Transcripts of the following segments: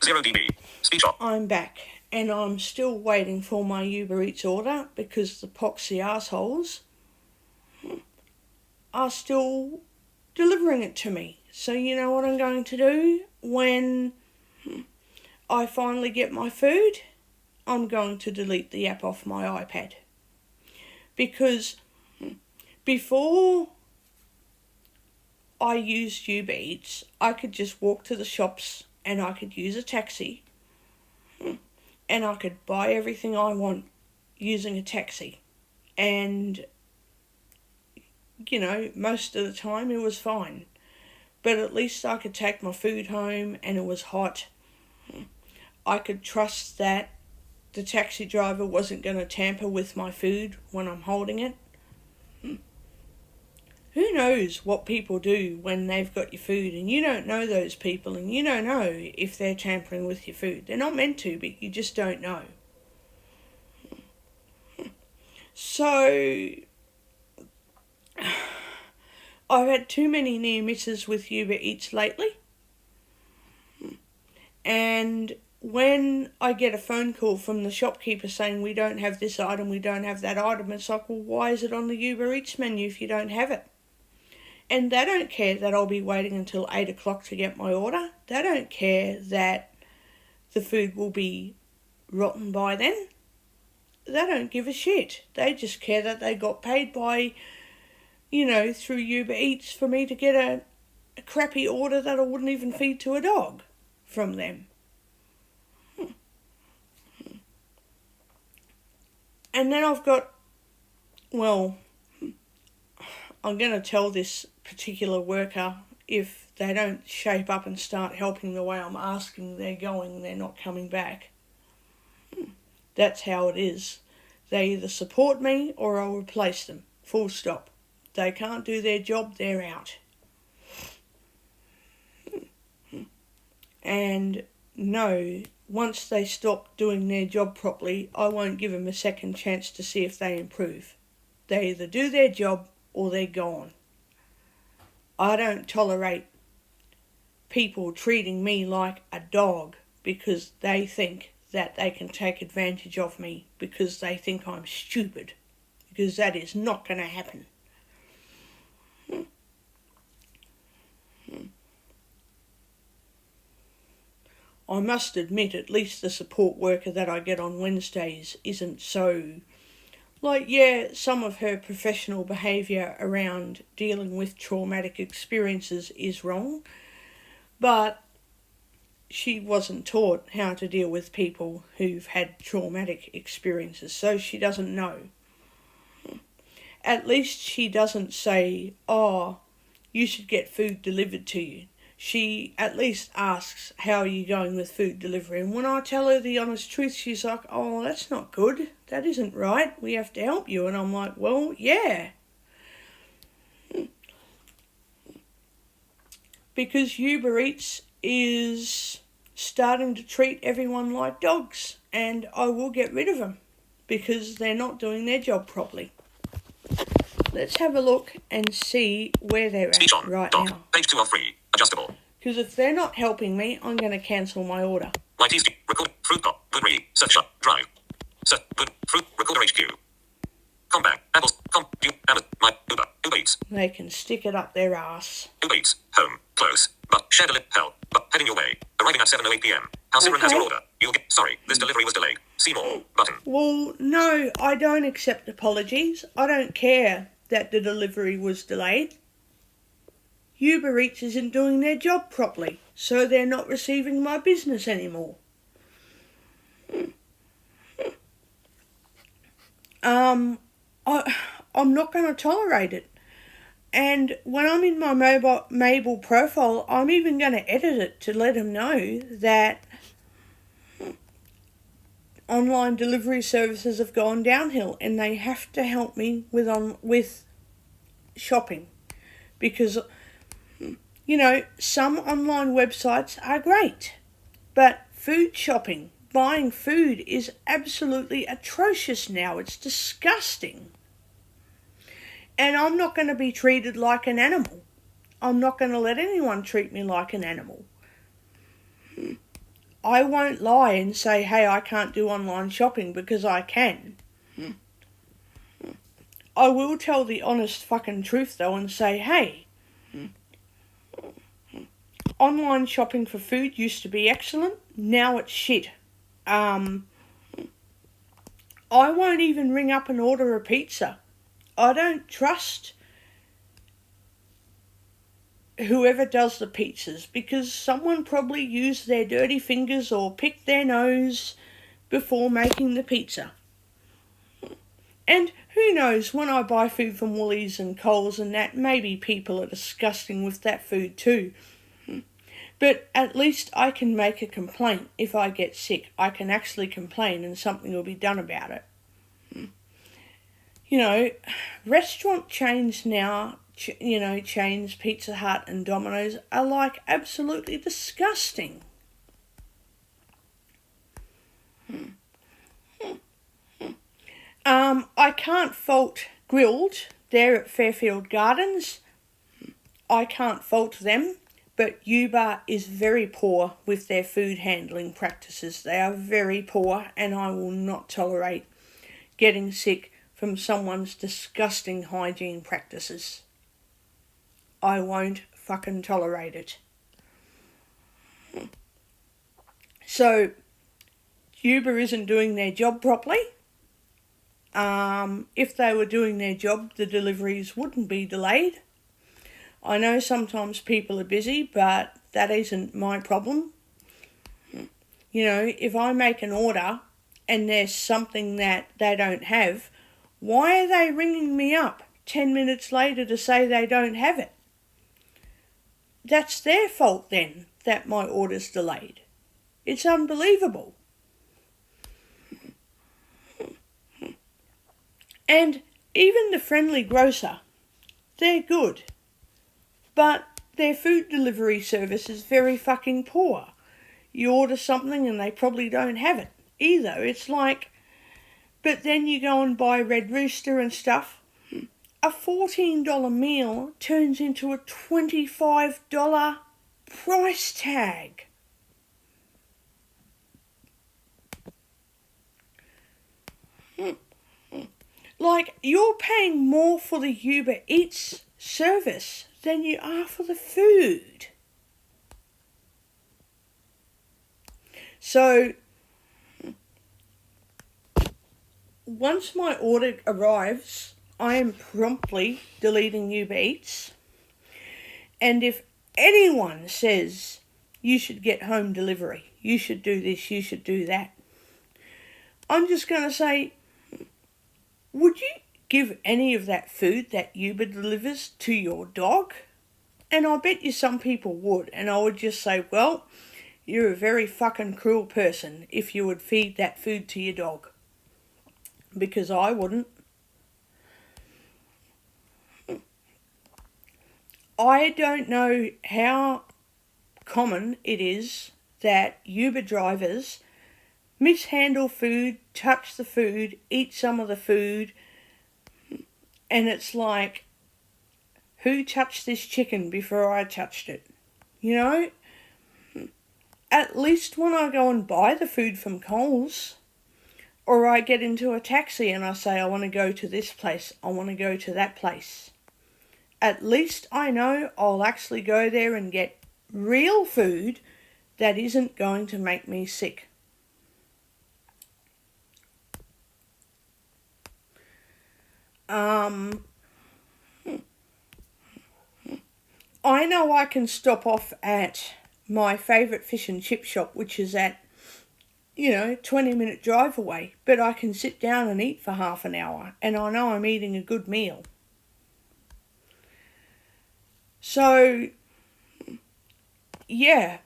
0 dB. Speech off. I'm back, and I'm still waiting for my Uber Eats order because the poxy assholes are still delivering it to me. So you know what I'm going to do when I finally get my food? I'm going to delete the app off my iPad. Because before I used Uber Eats, I could just walk to the shops and I could use a taxi and I could buy everything I want using a taxi. And, you know, most of the time it was fine. But at least I could take my food home and it was hot. I could trust that the taxi driver wasn't going to tamper with my food when I'm holding it. Who knows what people do when they've got your food and you don't know those people and you don't know if they're tampering with your food. They're not meant to, but you just don't know. So, I've had too many near misses with Uber Eats lately. And when I get a phone call from the shopkeeper saying we don't have this item, we don't have that item, it's like, well, why is it on the Uber Eats menu if you don't have it? And they don't care that I'll be waiting until 8 o'clock to get my order. They don't care that the food will be rotten by then. They don't give a shit. They just care that they got paid by, you know, through Uber Eats for me to get a crappy order that I wouldn't even feed to a dog from them. And then I've got, well, I'm going to tell this particular worker if they don't shape up and start helping the way I'm asking, they're not coming back. That's how it is. They either support me or I'll replace them. Full stop. They can't do their job, they're out. And no, once they stop doing their job properly, I won't give them a second chance to see if they improve. They either do their job or they're gone. I don't tolerate people treating me like a dog because they think that they can take advantage of me because they think I'm stupid. Because that is not going to happen. I must admit, at least the support worker that I get on Wednesdays isn't so... Like, yeah, some of her professional behaviour around dealing with traumatic experiences is wrong, but she wasn't taught how to deal with people who've had traumatic experiences, so she doesn't know. At least she doesn't say, oh, you should get food delivered to you. She at least asks, how are you going with food delivery? And when I tell her the honest truth, she's like, oh, that's not good. That isn't right. We have to help you. And I'm like, well, yeah. Because Uber Eats is starting to treat everyone like dogs. And I will get rid of them because they're not doing their job properly. Let's have a look and see where they're Speech at on. right Dock. now. Page 2 of 3. Adjustable. Because if they're not helping me, I'm going to cancel my order. Light easy. Record. Fruit pop. Good read. Search shop. Drive. Set. Good. Fruit. Recorder HQ. Compact. Apples. Do. Amazon. My. Uber. Uber Eats. They can stick it up their ass. Uber Eats. Home. Close. But. Share delivery. Help. But. Heading your way. Arriving at 7:08 p.m. How Simran has your order. You'll get. Sorry. This delivery was delayed. See more. Button. Well, no, I don't accept apologies. I don't care that the delivery was delayed. Uber Eats isn't doing their job properly, so they're not receiving my business anymore. I'm not going to tolerate it. And when I'm in my Mabel profile, I'm even going to edit it to let them know that online delivery services have gone downhill and they have to help me with shopping. Because, you know, some online websites are great, but food shopping, buying food is absolutely atrocious now. It's disgusting. And I'm not going to be treated like an animal. I'm not going to let anyone treat me like an animal. I won't lie and say, hey, I can't do online shopping, because I can. I will tell the honest fucking truth though and say, hey, online shopping for food used to be excellent, now it's shit. I won't even ring up and order a pizza. I don't trust whoever does the pizzas, because someone probably used their dirty fingers or picked their nose before making the pizza. And who knows, when I buy food from Woolies and Coles and that, maybe people are disgusting with that food too. But at least I can make a complaint if I get sick. I can actually complain and something will be done about it. You know, restaurant chains now, chains, Pizza Hut and Domino's, are like absolutely disgusting. I can't fault Grilled there at Fairfield Gardens. I can't fault them, but Uber is very poor with their food handling practices. They are very poor, and I will not tolerate getting sick from someone's disgusting hygiene practices. I won't fucking tolerate it. So, Uber isn't doing their job properly. If they were doing their job, the deliveries wouldn't be delayed. I know sometimes people are busy, but that isn't my problem. You know, if I make an order and there's something that they don't have, why are they ringing me up 10 minutes later to say they don't have it? That's their fault then, that my order's delayed. It's unbelievable. And even the friendly grocer, they're good. But their food delivery service is very fucking poor. You order something and they probably don't have it either. It's like, but then you go and buy Red Rooster and stuff. A $14 meal turns into a $25 price tag. Like, you're paying more for the Uber Eats service than you are for the food. So, once my order arrives, I am promptly deleting Uber Eats. And if anyone says you should get home delivery, you should do this, you should do that, I'm just going to say, would you give any of that food that Uber delivers to your dog? And I bet you some people would. And I would just say, well, you're a very fucking cruel person if you would feed that food to your dog. Because I wouldn't. I don't know how common it is that Uber drivers mishandle food, touch the food, eat some of the food, and it's like, who touched this chicken before I touched it? You know? At least when I go and buy the food from Coles, or I get into a taxi and I say, I want to go to this place, I want to go to that place, at least I know I'll actually go there and get real food that isn't going to make me sick. I know I can stop off at my favourite fish and chip shop, which is at, 20-minute drive away, but I can sit down and eat for half an hour, and I know I'm eating a good meal. So, yeah,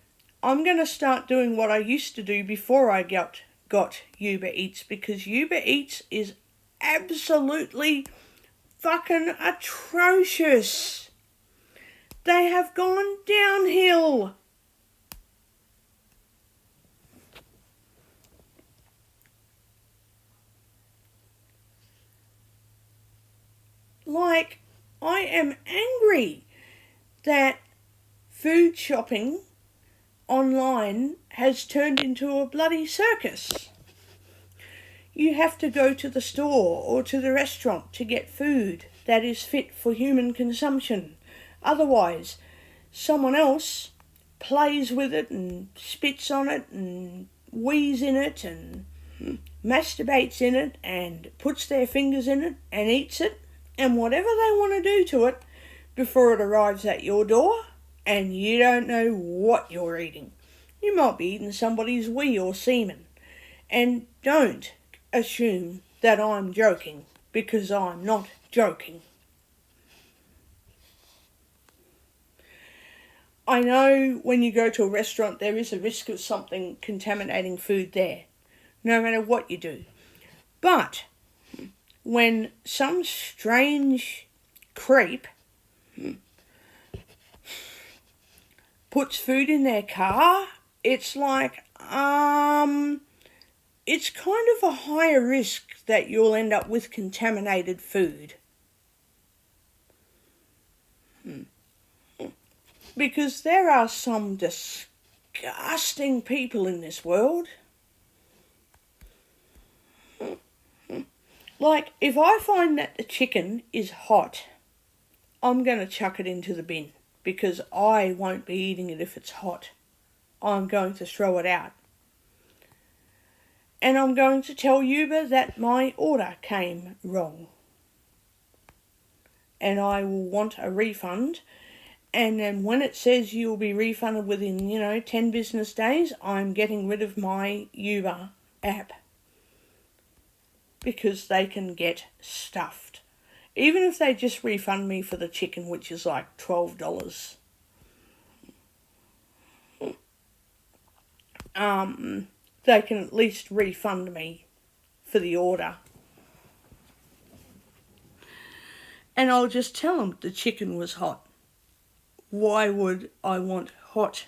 I'm going to start doing what I used to do before I got Uber Eats, because Uber Eats is absolutely fucking atrocious. They have gone downhill. Like, I am angry that food shopping online has turned into a bloody circus. You have to go to the store or to the restaurant to get food that is fit for human consumption. Otherwise, someone else plays with it and spits on it and wheezes in it and masturbates in it and puts their fingers in it and eats it and whatever they want to do to it before it arrives at your door, and you don't know what you're eating. You might be eating somebody's wee or semen. And don't assume that I'm joking, because I'm not joking. I know when you go to a restaurant there is a risk of something contaminating food there, no matter what you do. But when some strange creep puts food in their car, it's like, it's kind of a higher risk that you'll end up with contaminated food. Because there are some disgusting people in this world. Like, if I find that the chicken is hot, I'm going to chuck it into the bin, because I won't be eating it if it's hot. I'm going to throw it out. And I'm going to tell Uber that my order came wrong. And I will want a refund. And then when it says you'll be refunded within, 10 business days, I'm getting rid of my Uber app. Because they can get stuffed. Even if they just refund me for the chicken, which is like $12. They can at least refund me for the order. And I'll just tell them the chicken was hot. Why would I want hot,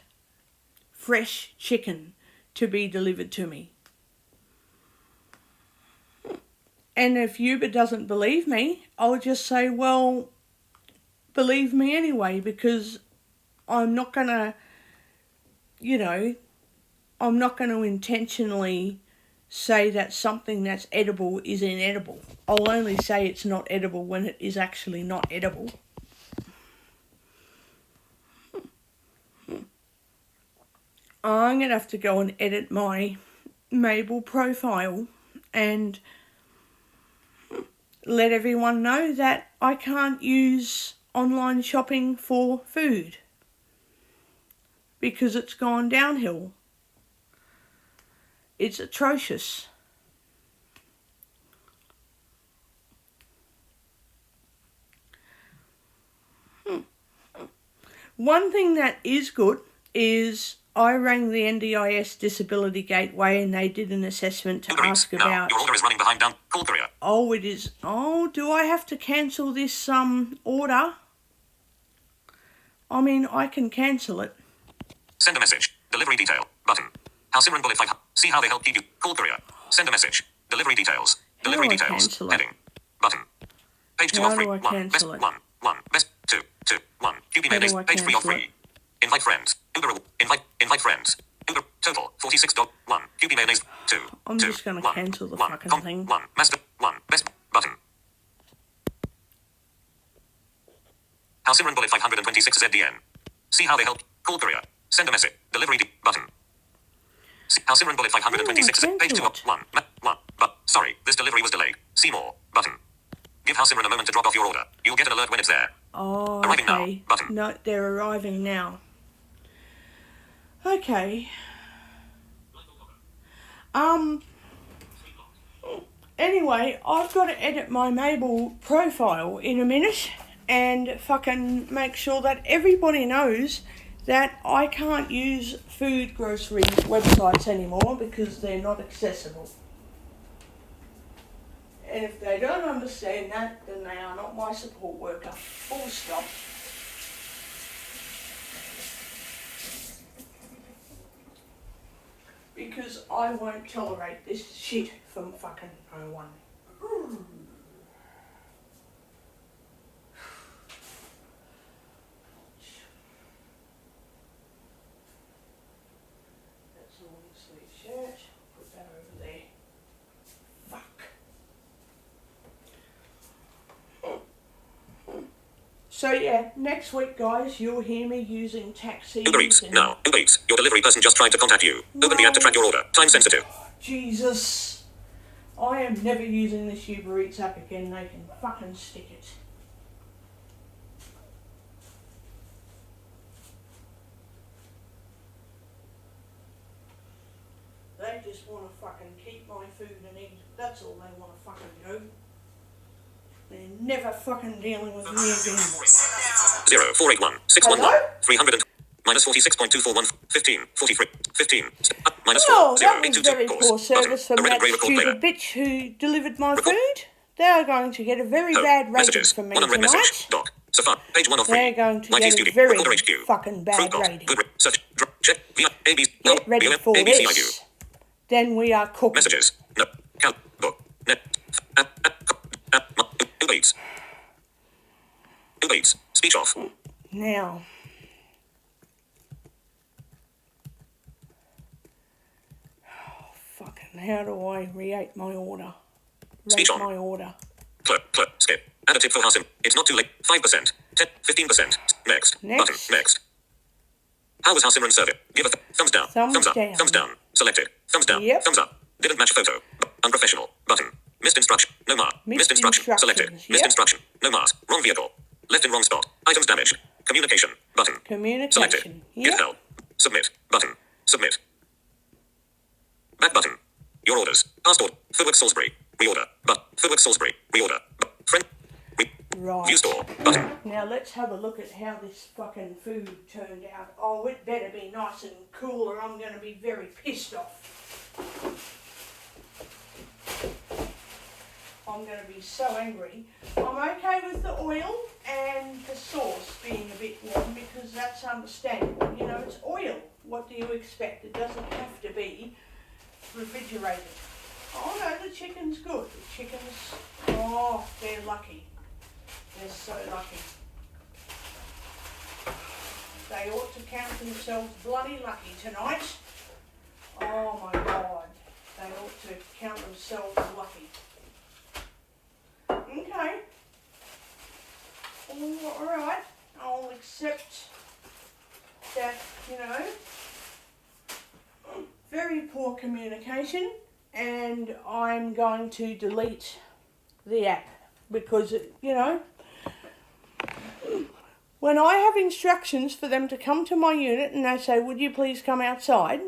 fresh chicken to be delivered to me? And if Uber doesn't believe me, I'll just say, well, believe me anyway, because I'm not going to, I'm not going to intentionally say that something that's edible is inedible. I'll only say it's not edible when it is actually not edible. I'm going to have to go and edit my Mabel profile and let everyone know that I can't use online shopping for food because it's gone downhill. It's atrocious. One thing that is good is I rang the NDIS Disability Gateway and they did an assessment to ask about... Your order is running behind down. Call courier. Oh, it is... Oh, do I have to cancel this order? I mean, I can cancel it. Send a message. Delivery detail. Button. How Simran Bullet 5. See how they help keep you. Call courier. Send a message. Delivery details. Delivery details. Heading. Button. Page 2 of 3. 1. Best 1. 1. Best 2. 2. 1. QB mayonnaise. Page 3 of 3. Invite friends. Uber. Invite friends. Uber. Total. $46. 1. QB mayonnaise. 2. I'm 2. just going to 1. cancel the 1. fucking thing. 1. Master. 1. Best. Button. How Simran Bullet 526 ZDN. See how they help. Call courier. Send a message. Delivery button. How Simran Bullet 526 page 2 of 1. 1. But sorry, this delivery was delayed. See more. Button. Give How Simran a moment to drop off your order. You'll get an alert when it's there. Oh, arriving okay. Now. Button. No, they're arriving now. Okay. Anyway, I've got to edit my Mabel profile in a minute and fucking make sure that everybody knows that I can't use food grocery websites anymore because they're not accessible. And if they don't understand that, then they are not my support worker. Full stop. Because I won't tolerate this shit from fucking no one. So yeah, next week, guys, you'll hear me using taxis. Uber Eats. Now, Uber Eats. Your delivery person just tried to contact you. Open the app to track your order. Time sensitive. Jesus. I am never using this Uber Eats app again. They can fucking stick it. They just want to fucking keep my food and eat. That's all they want to fucking do. They're never fucking dealing with me again. 0481 611 300 minus 46.241 15 43 15 minus 4 Oh, 0 that was 822 very pause poor service from that stupid player. bitch who delivered my food. They are going to get a very bad rating Messages. from me One unread tonight. message. Doc. Safari. Page 1 of 3. They're going to My get studio. a very Recorder HQ. fucking bad Fruit rating. Good. Search. Check. V. A. B. Get ready for this. Then we are cooking. Messages. No. Cal. Book. Net. Uber Eats. Uber Eats. Speech off. Now. Fucking how do I rate my order? Rate my order. Clerk. Skip. Add a tip for house. It's not too late. 5%. 10. 15%. Next. Button. Next. How was House Simran serving? Give a thumbs down. Thumbs up. Thumbs down. Selected. Thumbs down. Yep. Thumbs up. Didn't match photo. Unprofessional. Button. Missed instruction. No mark. Missed instruction. Selected. Yep. Missed instruction. No mask. Wrong vehicle. Left in wrong spot. Items damaged. Communication. Button. Communication. Selected. Yep. Get help. Submit. Button. Submit. Back button. Your orders. Passport. Foodworks Salisbury. Reorder. Foodworks Salisbury. Reorder. Friend. Right. View store. Button. Now let's have a look at how this fucking food turned out. Oh, it better be nice and cool or I'm going to be very pissed off. I'm going to be so angry. I'm okay with the oil and the sauce being a bit warm because that's understandable. You know, it's oil. What do you expect? It doesn't have to be refrigerated. Oh no, the chicken's good. The chickens, oh, they're lucky. They're so lucky. They ought to count themselves bloody lucky tonight. Oh my God. They ought to count themselves lucky. Okay. Oh, alright. I'll accept that, you know, very poor communication, and I'm going to delete the app because, you know, when I have instructions for them to come to my unit and they say, would you please come outside?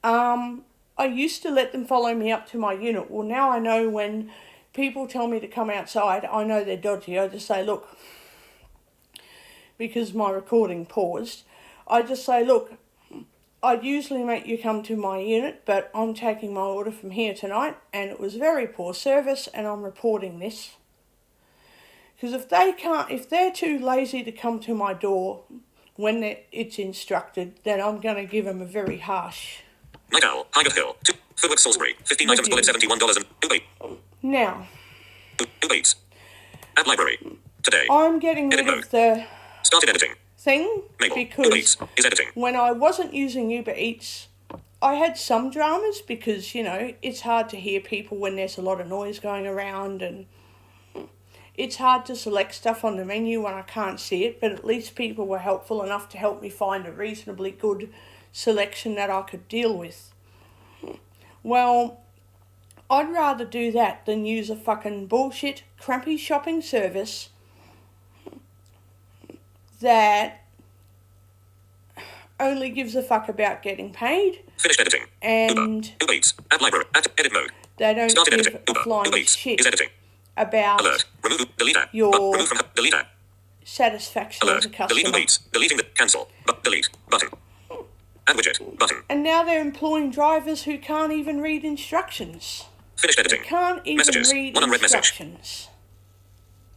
I used to let them follow me up to my unit. Well, now I know when people tell me to come outside, I know they're dodgy. I just say, look, because my recording paused, I just say, look, I'd usually make you come to my unit, but I'm taking my order from here tonight, and it was very poor service, and I'm reporting this. Because if they're too lazy to come to my door when it's instructed, then I'm going to give them a very harsh. Night Owl, Highgate Hill, Foodworks Salisbury, 15 items, bullet $71 and Uber Eats. Now. Uber Eats. Add library. Today. I'm getting rid of the started editing thing Mabel. because Uber Eats is editing. When I wasn't using Uber Eats, I had some dramas because, you know, it's hard to hear people when there's a lot of noise going around, and it's hard to select stuff on the menu when I can't see it, but at least people were helpful enough to help me find a reasonably good selection that I could deal with. Well, I'd rather do that than use a fucking bullshit, crappy shopping service that only gives a fuck about getting paid. Finished editing. And Uber Eats. Add library. Add edit mode. They don't started give editing. a flying Uber Eats shit is editing. About alert. Remove. Delete app. your remove from delete app. Satisfaction Alert. as a customer. Delete Uber Eats. Deleting the cancel. Delete button. Add widget button. And now they're employing drivers who can't even read instructions. Finished editing. They can't even Messages. read One unread instructions.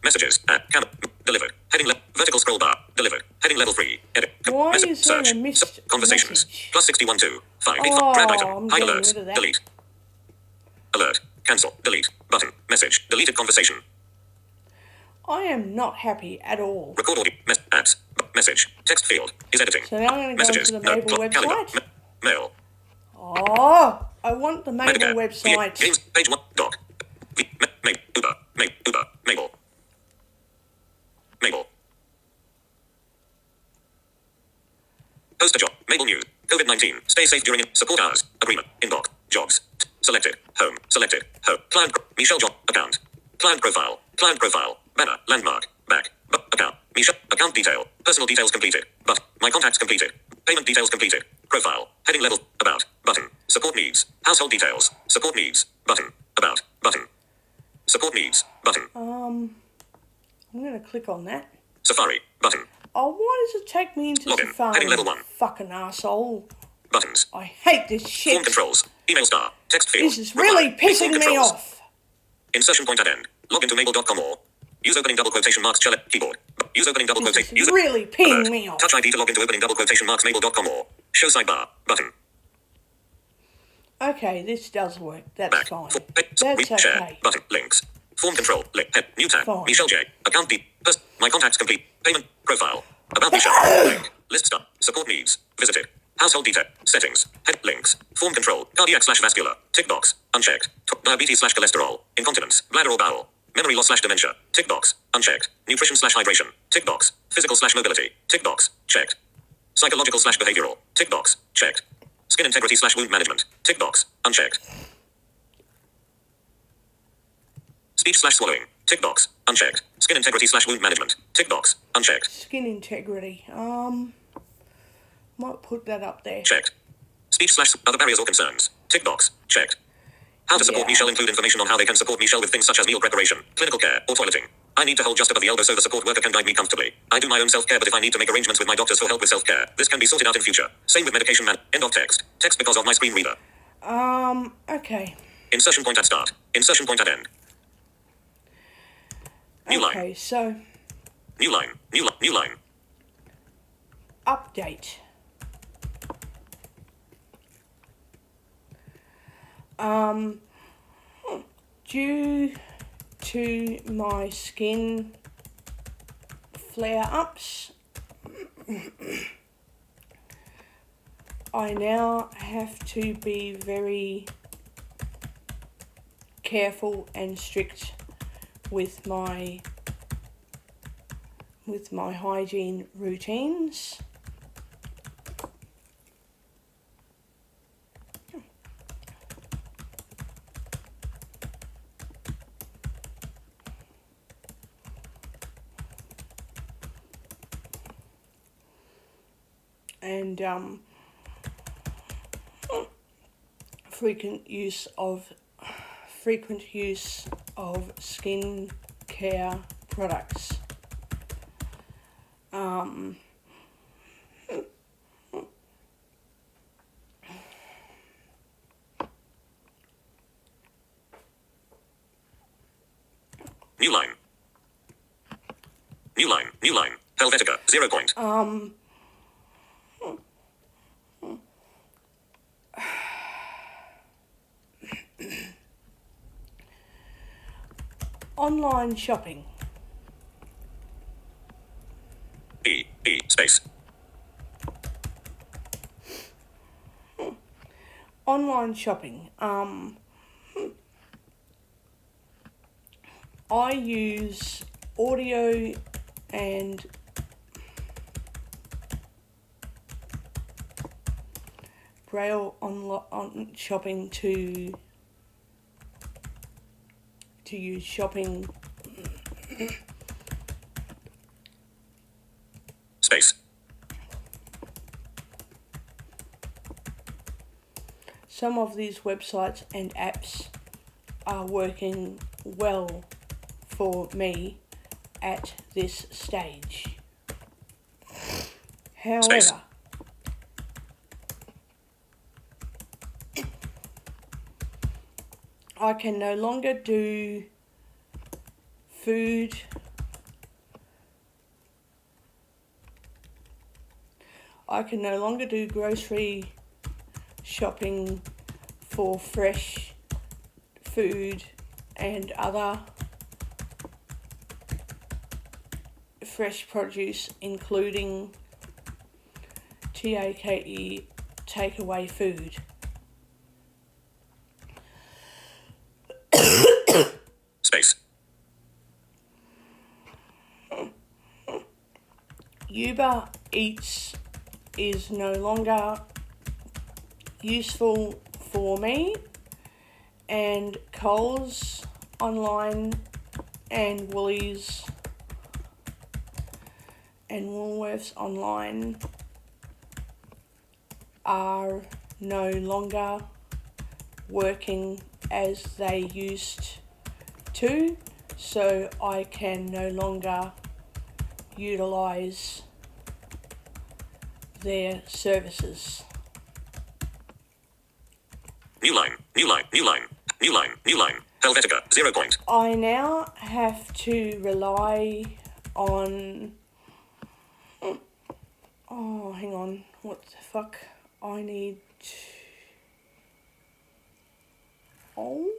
Messages. Delivered. Heading vertical scroll bar. Delivered. Heading level 3. Edit. Why is there search. a missed Conversations. message? Plus 61 2. 5. Oh, Brand item. I'm Hide getting alerts. rid of that. Delete. Alert. Cancel. Delete. Button. Message. Deleted conversation. I am not happy at all. Record audio. Apps. Message. Text field. Is editing. So now I'm going to go Messages. to the Mabel website. Calendar. Mail. Oh, I want the Mabel Medicare. website. Games. Page 1. Doc. Uber. Mabel. Mabel. Post a job. Mabel News. COVID-19. Stay safe during support hours. Agreement. Inbox. Jobs. Selected. Home. Selected. Home. Client. Michelle job. Account. Client profile. Client profile. Banner. Landmark. Back. Account. Michelle. Account detail. Personal details completed. But. My contacts completed. Payment details completed. Profile. Heading level. About. Button. Support needs. Household details. Support needs. Button. About. Button. Support needs. Button. I'm going to click on that. Safari. Button. Oh, why does it take me into Login. Safari? Heading level 1. Fucking asshole. Buttons. I hate this shit. Form controls. Email star. Text field. This is really pissing me off. Insertion point at end. Log into mabel.com or use opening double quotation marks keyboard. Use opening double quotation. This is really peeing me off. Touch ID to log into opening double quotation marks mabel.com or show sidebar button. Okay, this does work. That's Back. fine. That's okay. Share. Button. Links. Form control. Link. Head. New tab. Fine. Michelle J. Account D. My contacts complete. Payment. Profile. About Michelle. Link. List star. Support needs. Visited. Household detail. Settings. Head. Links. Form control. Cardiac/vascular. Tick box. Unchecked. Diabetes/cholesterol. Incontinence. Bladder or bowel. Memory loss/dementia. Tick box. Unchecked. Nutrition/hydration. Tick box. Physical/mobility. Tick box. Checked. Psychological/behavioral. Tick box. Checked. Skin integrity/wound management. Tick box. Unchecked. Speech/swallowing. Tick box. Unchecked. Skin integrity/wound management. Tick box. Unchecked. Skin integrity. Might put that up there. Checked. Speech/other barriers or concerns. Tick box. Checked. How to support Michelle include information on how they can support Michelle with things such as meal preparation, clinical care, or toileting. I need to hold just above the elbow so the support worker can guide me comfortably. I do my own self-care, but if I need to make arrangements with my doctors for help with self-care, this can be sorted out in future. Same with medication End of text. Text because of my screen reader. Okay. Insertion point at start. Insertion point at end. New line. Okay, so... New line. New line. Update. Due to my skin flare-ups, I now have to be very careful and strict with my hygiene routines. And frequent use of skin care products. New line. New line. New line. Helvetica. 0 point. Online shopping. Space. Online shopping. I use audio and braille on shopping to use shopping space. Some of these websites and apps are working well for me at this stage. However, Space. I can no longer do food. I can no longer do grocery shopping for fresh food and other fresh produce, including TAKE, takeaway food. Space. Uber Eats is no longer useful for me, and Coles online and Woolies and Woolworths online are no longer working as they used to, so I can no longer utilise their services. New line. Helvetica, 0 point. I now have to rely on... Oh, hang on. What the fuck? I need... Oh!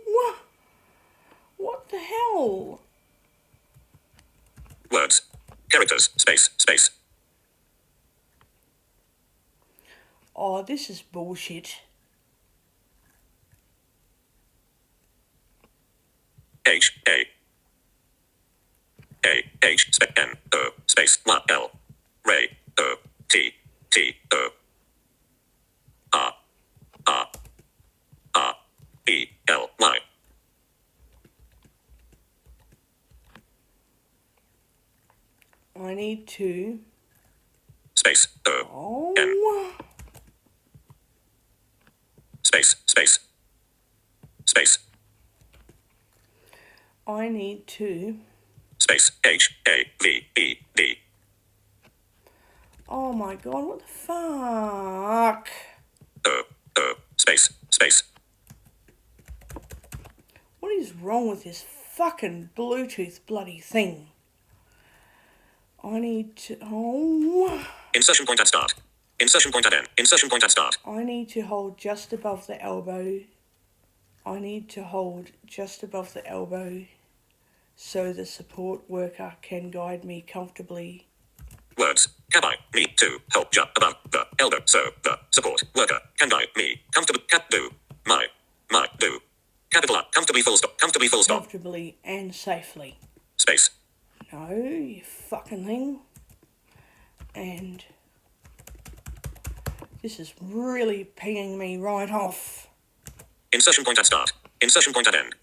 What the hell? Words. Characters. Space. Oh, this is bullshit. H N O space L Ray O T O R E L Y. I need to... Space O N space. I need to... Space HAVED. Oh my god, what the fuck? Space. What is wrong with this fucking Bluetooth bloody thing? I need to... Oh... Insertion point at start. Insertion point at end. Insertion point at start. I need to hold just above the elbow. I need to hold just above the elbow so the support worker can guide me comfortably. Words. Can I need to hold just above the elbow so the support worker can guide me comfortably. Cat do. My do. Capital R. Comfortably full stop. Comfortably and safely. Space. No, you fucking thing. And this is really peeing me right off. Insertion point at start. Insertion point at end.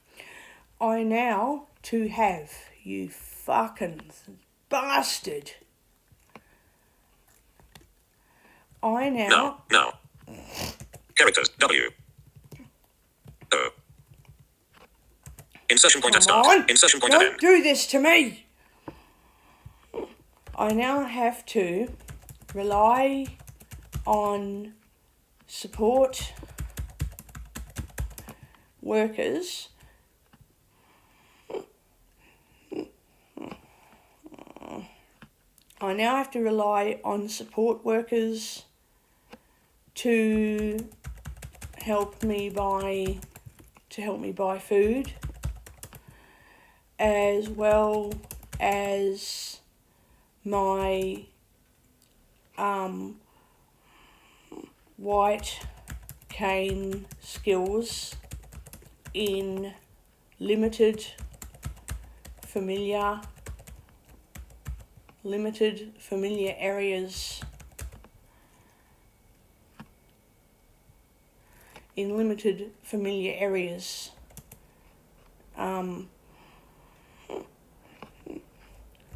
I now to have, you fucking bastard. I now... Now. Characters. W. O. Insertion point at start. On. Insertion point at end. Don't do this to me. I now have to rely on support workers I now have to rely on support workers to help me buy food, as well as my white cane skills in limited familiar areas.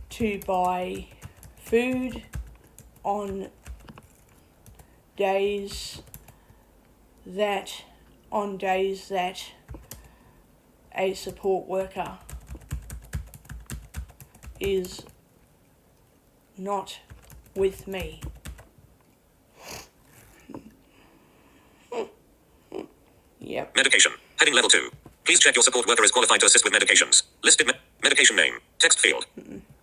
To buy food on days that a support worker is not with me. Yep. Medication. Heading level 2. Please check your support worker is qualified to assist with medications. Listed medication name. Text field.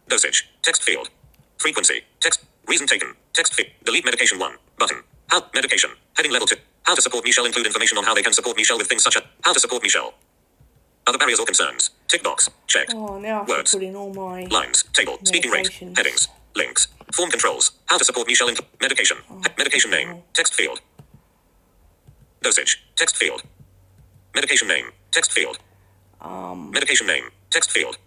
Dosage. Text field. Frequency. Text. Reason taken. Text field. Delete medication 1. Button. How. Medication. Heading level 2. How to support me shall include information on how they can support me shall with things such as how to support me shall. Other barriers or concerns. Tick box. Checked. Oh, now I have Words. to put in all my Lines. Table. Speaking rate. medications. Headings. Links. Form controls. How to support me shall include medication. Medication name. Text field. Dosage. Text field. Medication name. Text field. Medication name. Text field.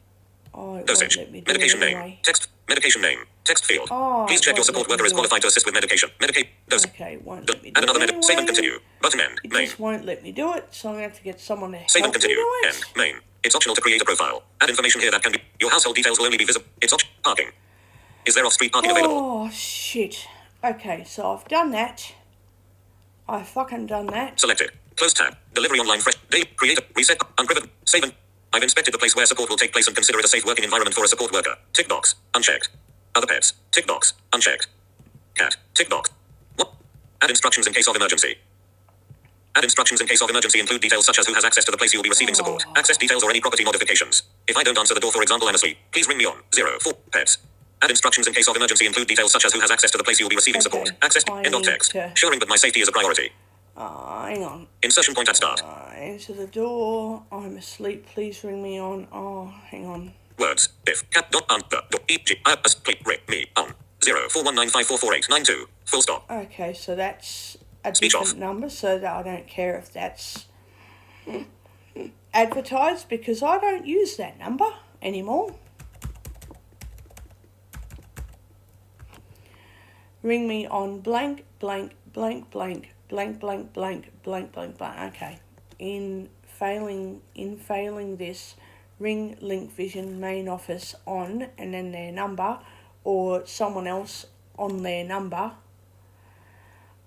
Oh, it Dosage. won't let me do Medication it name. anyway. Text. Medication name. Text field. Oh, Please check your support worker is qualified to assist with medication. Medicate. Dose. Okay, won't let me do Add another it anyway. Save and continue. Button end. It Main. just won't let me do it, so I'm going to have to get someone to Save and help me continue. do End. it. Main. It's optional to create a profile. Add information here that can be. Your household details will only be visible. It's optional. Parking. Is there off-street parking available? Oh, shit. Okay, so I've done that. I fucking done that. Selected. Close tab. Delivery online fresh. Date. Create. Reset. Unprivate. Save and. I've inspected the place where support will take place and consider it a safe working environment for a support worker. Tick box. Unchecked. Other pets. Tick box. Unchecked. Cat. Tick box. What? Add instructions in case of emergency. Add instructions in case of emergency include details such as who has access to the place you will be receiving support, access details or any property modifications. If I don't answer the door, for example, I'm asleep, please ring me on 04 pets. Add instructions in case of emergency include details such as who has access to the place you will be receiving support, access end of text. Ensuring that my safety is a priority. Hang on. Insertion point at start. Enter the door. I'm asleep. Please ring me on. Oh, hang on. Words. If cat dot answer dot e g I asleep ring me on 0419544892. Full stop. Okay, so that's a Speech different off. number, so that I don't care if that's advertised because I don't use that number anymore. Ring me on blank blank blank blank blank blank blank blank blank blank. Okay. In failing this, ring Link Vision main office on and then their number, or someone else on their number,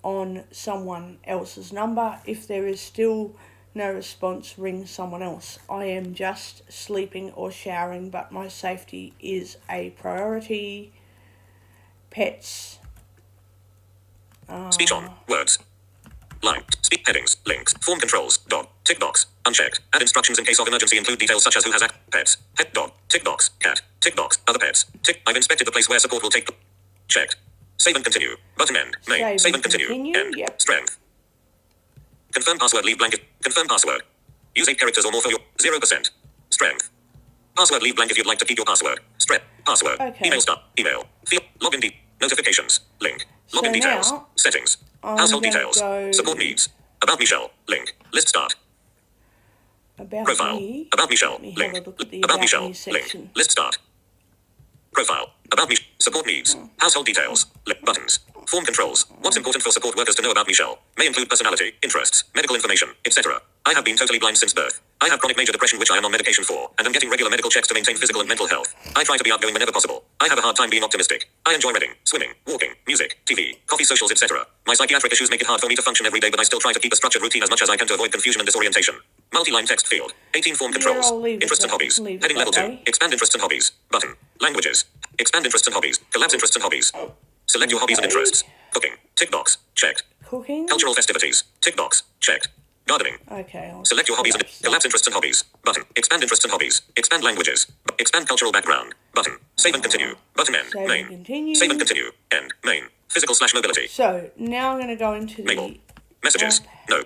on someone else's number. If there is still no response, ring someone else. I am just sleeping or showering, but my safety is a priority. Pets. Speech on. Words. Line. Speak headings. Links. Form controls. Dog. Tick box. Unchecked. Add instructions in case of emergency include details such as who has pets. Pet dog. Tick box. Cat. Tick box. Other pets. Tick. I've inspected the place where support will take. Checked. Save and continue. Button end. Main. Save and continue. End. Yep. Strength. Confirm password. Leave blank. Confirm password. Use 8 characters or more for your 0%. Strength. Password. Leave blank if you'd like to keep your password. Password. Okay. Email start. Email. Field. Login notifications. Link. Login So details. now, Settings. I'm Household gonna details. go Support needs. About Michelle. Link. List start. About Profile. me. About Michelle. Let me Link. have a look at the About Michelle. me Link. section. List start. Profile. About Michelle. Support needs. Household details. Link. Buttons. Form controls. What's important for support workers to know about Michelle? May include personality, interests, medical information, etc. I have been totally blind since birth. I have chronic major depression which I am on medication for, and am getting regular medical checks to maintain physical and mental health. I try to be outgoing whenever possible. I have a hard time being optimistic. I enjoy reading, swimming, walking, music, TV, coffee socials, etc. My psychiatric issues make it hard for me to function every day, but I still try to keep a structured routine as much as I can to avoid confusion and disorientation. Multi-line text field. 18 form controls. I'll leave it Interests and that- hobbies. leave it Heading that level 2. way. Expand interests and hobbies. Button. Languages. Expand interests and hobbies. Collapse interests and hobbies. Select your hobbies and Okay. interests. Cooking. Tick box. Checked. Cooking. Cultural festivities. Tick box. Checked. Gardening. Okay. I'll Select your hobbies and collapse interests and hobbies. Button. Expand interests and hobbies. Expand languages. Expand cultural background. Button. Save and continue. Button end. Save Main. and continue. Save and continue. End. Main. Physical/mobility. So now I'm going to go into Mabel. the Messages. No.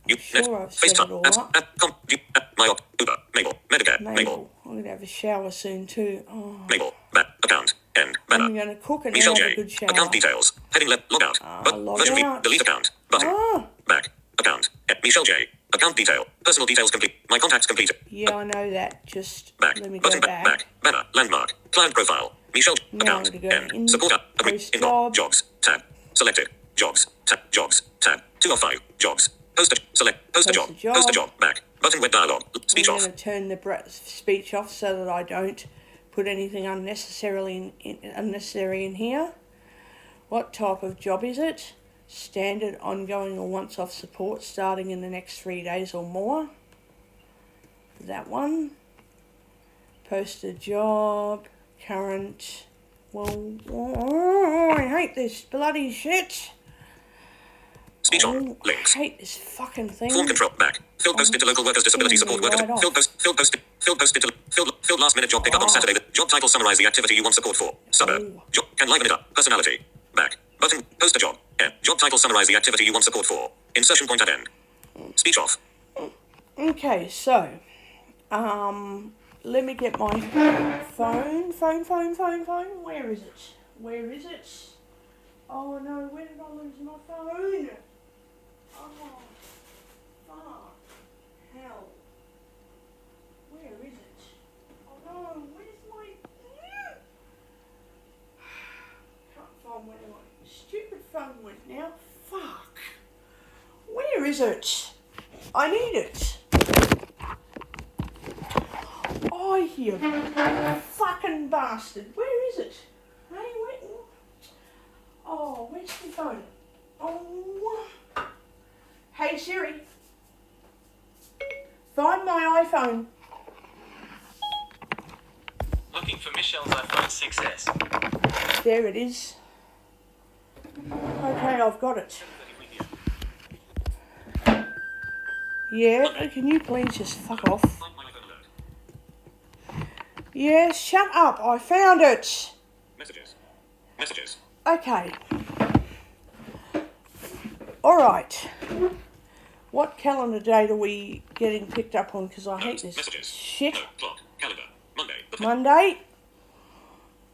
You. Sure, Net. I've set it all FaceTime. up. Com. You. My op. Uber. Mabel. Medicare. Mabel. Mabel. I'm going to have a shower soon too. Oh, Mabel. Back. Account. End. Banner. I'm going to cook and Michelle have a J. good shower. Account details. Heading left. Log out. log Version out. Delete account. Button. Ah. Back. Account. Michelle J. Account detail. Personal details complete. My contacts complete. Yeah, I know that. Just Back. let me go Button. back. Back. Banner. Landmark. Client profile. Michelle. Now Account. to go End. in. Support. Agree. Post Inbox. job. Jobs. Tab. Selected. Jobs. Tab. Jobs. Tab. 2 of 5. Jobs. Post a. Select. Post a job. Post a job. Post a job. Back. Button. Web dialog. Speech I'm off. going to turn the speech off so that I don't put anything unnecessary in here. What type of job is it? Standard, ongoing, or once-off support starting in the next 3 days or more. That one. Post a job. Current. Well, oh, I hate this bloody shit. Speech on. Oh, Links. I hate this fucking thing. Form control. Back. Field posted to local workers disability support workers. Right off. Field posted to field last minute job pickup on Saturday. The job title summarize the activity you want support for. Suburb. Oh. Job can liven it up. Personality. Back. Button. Post a job. End. Job title summarize the activity you want support for. Insertion point at end. Speech off. Okay, so, let me get my phone. Where is it? Oh no, where did I lose my phone? Oh, fuck. Hell. Where is it? Oh no, where's my... is it? I need it. Oh, you fucking bastard. Where is it? Hey, where? Oh, where's my phone? Oh. Hey, Siri. Find my iPhone. Looking for Michelle's iPhone 6S. There it is. Okay, I've got it. Yeah, can you please just fuck off? Yeah, shut up. I found it. Messages. Okay. Alright. What calendar date are we getting picked up on? Because I hate this shit. Clock. Calendar. Monday. Monday.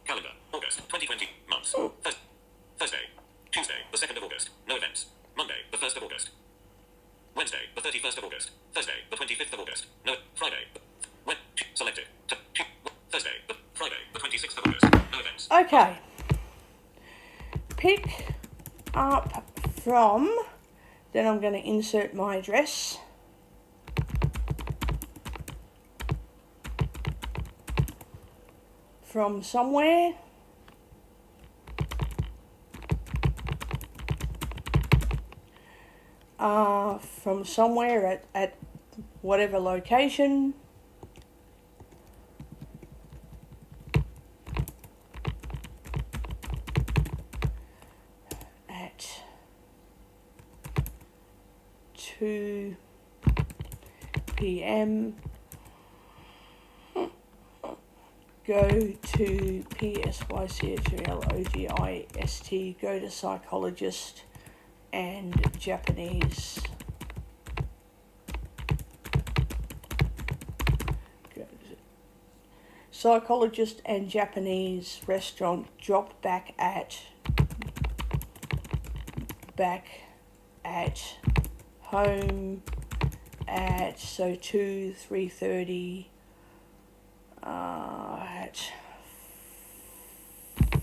Calendar. August 2020. Months. Thursday. Tuesday, the 2nd of August. No events. Monday, the 1st of August. Wednesday, the 31st of August. Thursday, the 25th of August. No. Friday. When selected. Thursday, Friday, the 26th of August. No events. Okay. Pick up from. Then I'm going to insert my address. From somewhere. From somewhere at whatever location. At 2 p.m. Go to PSYCHLOGIST, go to psychologist and Japanese. Psychologist and Japanese restaurant, drop back at home at 3:30 at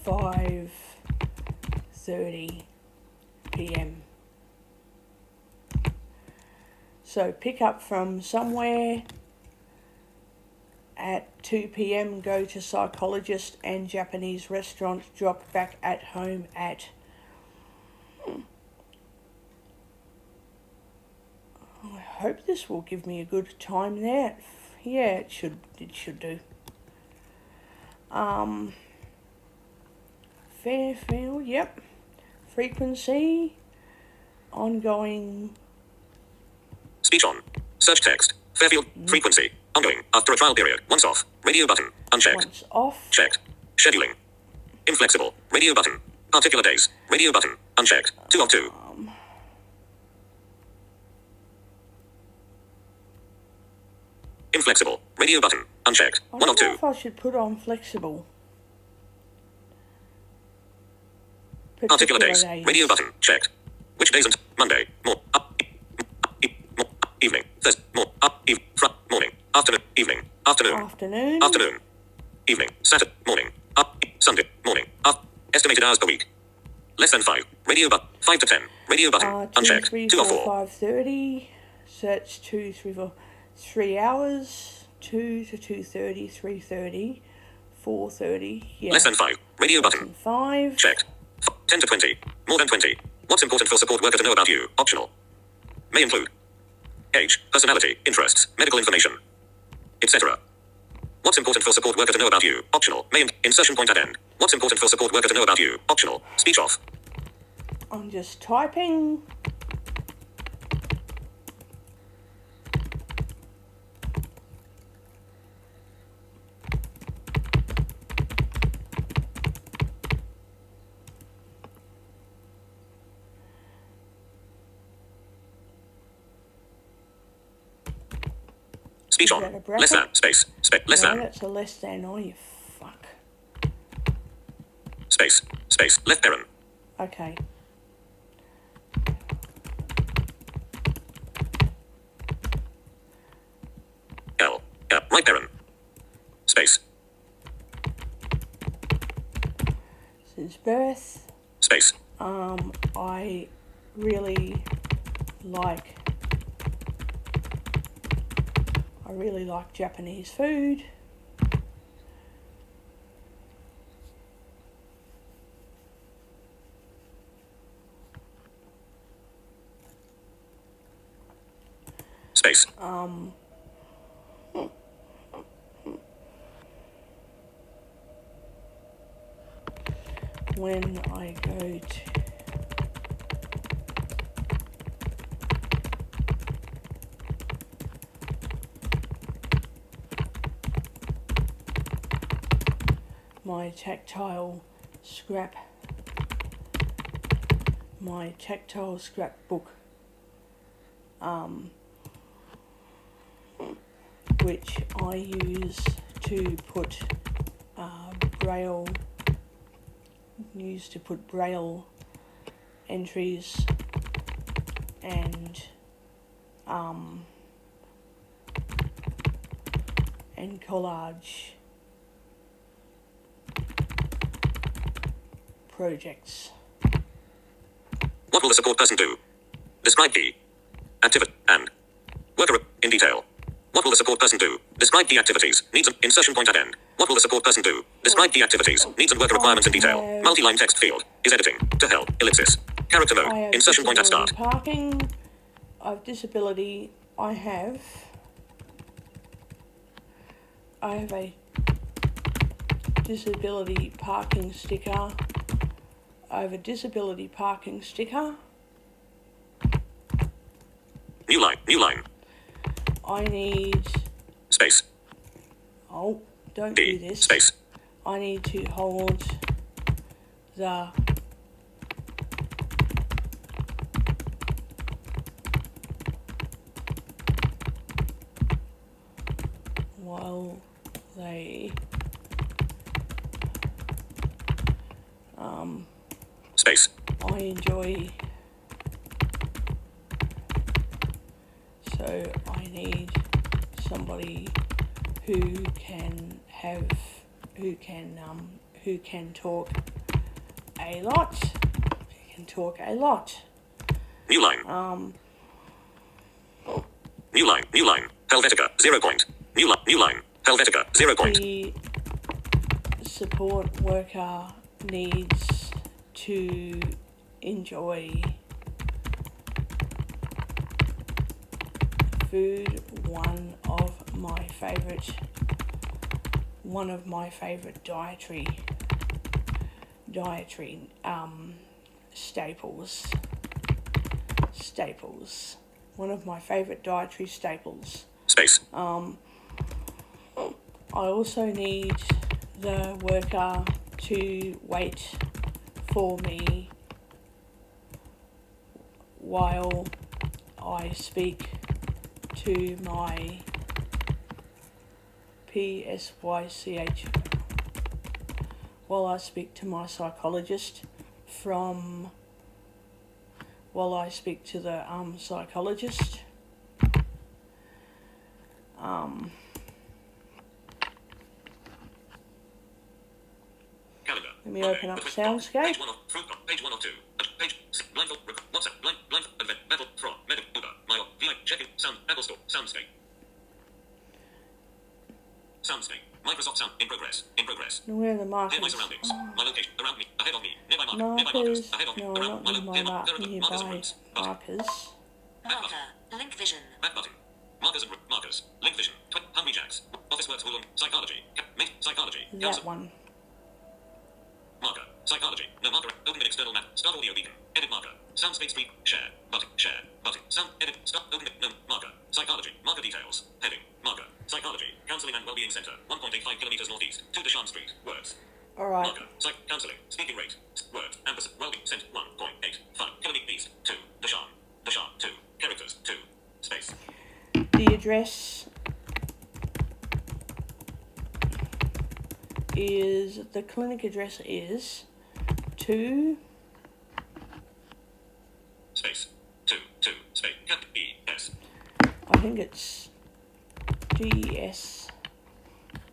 5:30 p.m. So pick up from somewhere at 2 p.m, go to psychologist and Japanese restaurant, drop back at home at I hope this will give me a good time there. Yeah, it should do. Fairfield, yep. Frequency, ongoing. Speech on. Search text. Fairfield. Frequency. Ongoing. After a trial period. Once off. Radio button. Unchecked. Once off. Checked. Scheduling. Inflexible. Radio button. Particular days. Radio button. Unchecked. 2 of 2. Inflexible. Radio button. Unchecked. I 1 of don't know 2. if I should put on flexible. Particular days. Radio button. Checked. Which days and Monday. More. Up. Evening. Thursday. More. Up. Morning. Afternoon. Evening. Afternoon. Afternoon. Evening. Saturday. Morning. Up. Sunday. Morning. Up. Estimated hours per week. Less than 5. Radio button. 5 to 10. Radio button. Unchecked. 2 of 4. 5:30. So it's 2, 3, 4. 3 hours. 2 to 2:30. 3:30. 4:30. Yeah. Less than 5. Radio Less button. than 5. Checked. 10 to 20. More than 20. What's important for support worker to know about you? Optional. May include age, personality, interests, medical information, etc. What's important for support worker to know about you? Optional. May insertion point at end. What's important for support worker to know about you? Optional. Speech off. I'm just typing. Speech on. Less than. Space. Less No, than. that's a less than. Oh, you fuck. Space. Left parent. Okay. L. Right parent. Space. Since birth. Space. I really like I really like Japanese food. Space. When I go to my tactile scrapbook, which I use to put braille entries and collage projects. What will the support person do? Describe key activity and worker in detail. What will the support person do? Describe key activities, needs and insertion point at end. What will the support person do? Describe key activities, needs and worker requirements in detail. Multi-line text field is editing to help ellipsis. Character mode. Insertion point at start. Parking. I have disability. I have a disability parking sticker. I have a disability parking sticker. New line. I need space. Oh, don't do this. Space. I need to hold the while they space. I enjoy, so I need somebody who can talk a lot. New line. New line. Helvetica 0 point. New line. Helvetica 0 point. The support worker needs to enjoy food. One of my favorite dietary staples. One of my favorite dietary staples. Space. I also need the worker to wait for me while I speak to my while I speak to my psychologist while I speak to the psychologist. Calendar. Let me open up Soundscape. Page 1 or 2. Page blindfold. WhatsApp. Blindfold. Event. Metal. From. Medic. Uber. My. VI. Checking. Sound. Apple Store. Soundscape. Soundscape. Microsoft Sound. In progress. Where are the markers? Near my surroundings. My location. Around me. Ahead of me. Nearby marker. Nearby Markers. markers. Ahead of me. No, Around. not Nearby nearby markers. markers. Marker. Link vision. Back button. Markers and markers. Link vision. Hungry Jacks. Office works. Woolum. Psychology. Mate. Psychology. That one. Marker. Psychology. No marker. Open with external map. Start audio beacon. Edit marker. Soundspace 3. Share. Button. Share. Button. Sound. Edit. Stop. Open with no marker. Psychology. Marker details. Heading. Marker. Psychology. Counseling and Wellbeing Center. 1.85 kilometers northeast. To Deshan Street. Words. Alright. Marker. Counseling. Speaking rate. Words. Ampersand. Wellbeing Center. 1.85 kilometers east. 2. Deshan. 2. Characters. 2. Space. The address is, the clinic address is 2 Space. 2. Space. Cap. E.S. I think it's DES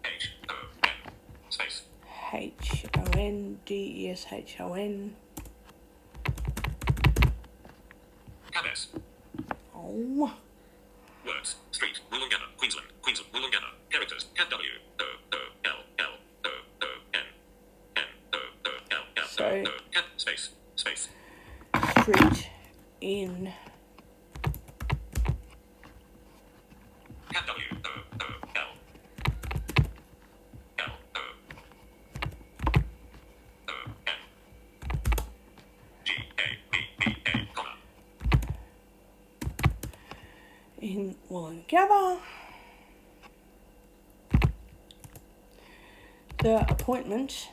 H-O-N. Space. HON DESHON. Cabes. Oh. Words. Street. Wollongana. Queensland. Queensland. Wollongana. Characters. Cat W. O. O. L. L. O. O. N. N. O. O. L. L. So, O. O. Cat. Space. Space. Street in Cat W. O. O. L. L. O. O. N. G. A. B. B. A. Comma. in Wollongabba. The appointment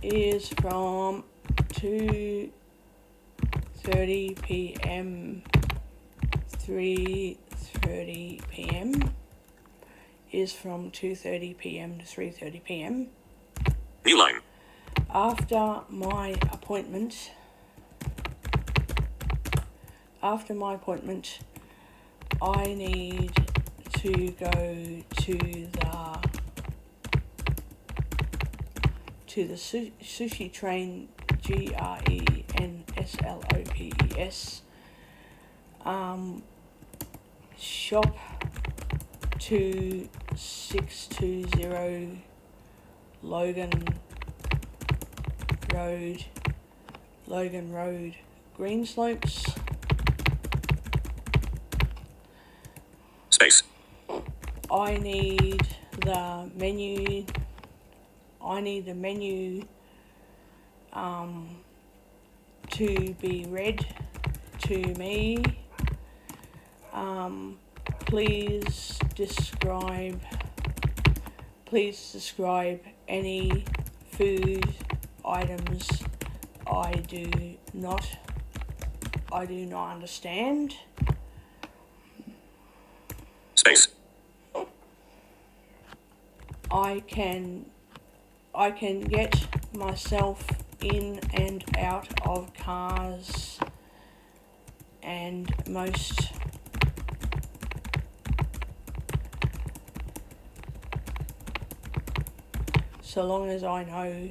is from 2:30 p.m. 3:30 p.m. is from 2:30 p.m. to 3:30 p.m. New line. After my appointment, I need to go to the sushi train, GRENSLOPES, shop to 620 Logan Road, Greenslopes. Space. I need the menu to be read to me. Please describe any food items I do not understand. Space. I can get myself in and out of cars and most so long as I know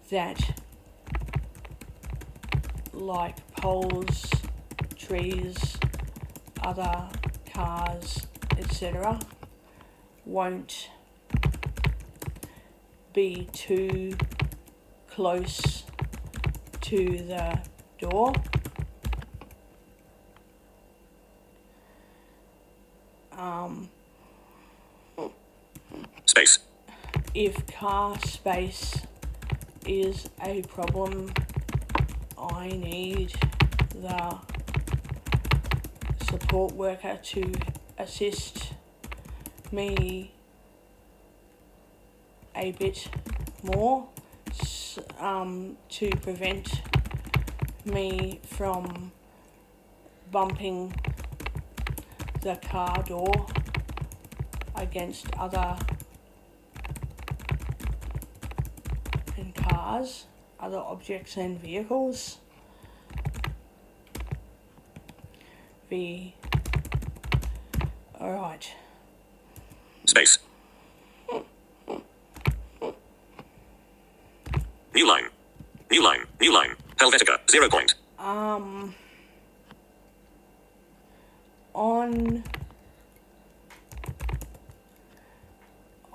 that, like poles, trees, other cars, etc., won't be too close to the door. Space. If car space is a problem, I need the support worker to assist me a bit more to prevent me from bumping the car door against other cars, other objects and vehicles. Alright. Space. New line. Helvetica, 0 point.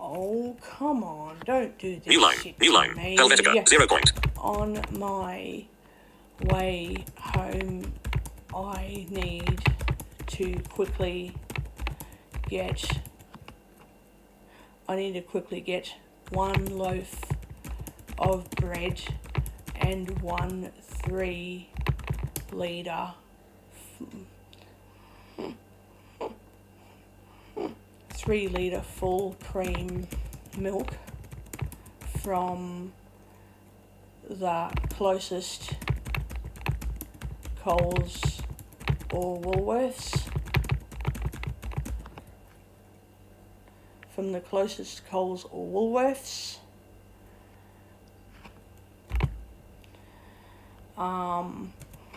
Oh, come on, don't do this. New line. Helvetica, 0 point. On my way home, I need to quickly get 1 loaf of bread and 1 3-litre full cream milk from the closest Coles or Woolworths.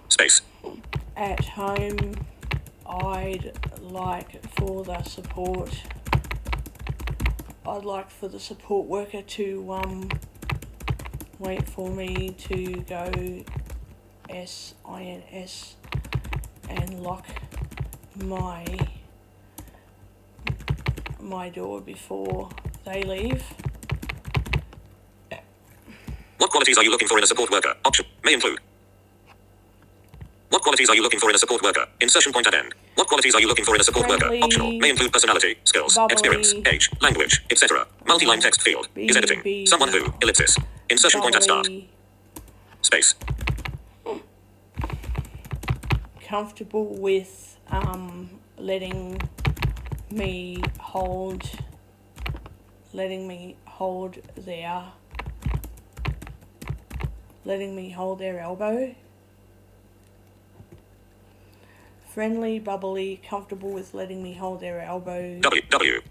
Space. At home, I'd like for the support worker to wait for me to go INS and lock my door before they leave. What qualities are you looking for in a support worker? Option may include. What qualities are you looking for in a support worker? Insertion point at end. What qualities are you looking for in a support worker? Friendly, Optional may include personality, skills, bubbly, experience, age, language, etc. Multi-line text field is editing. Someone who, ellipsis. Insertion point at start. Space. Comfortable with letting me hold their elbow. Friendly, bubbly, comfortable with letting me hold their elbow. W.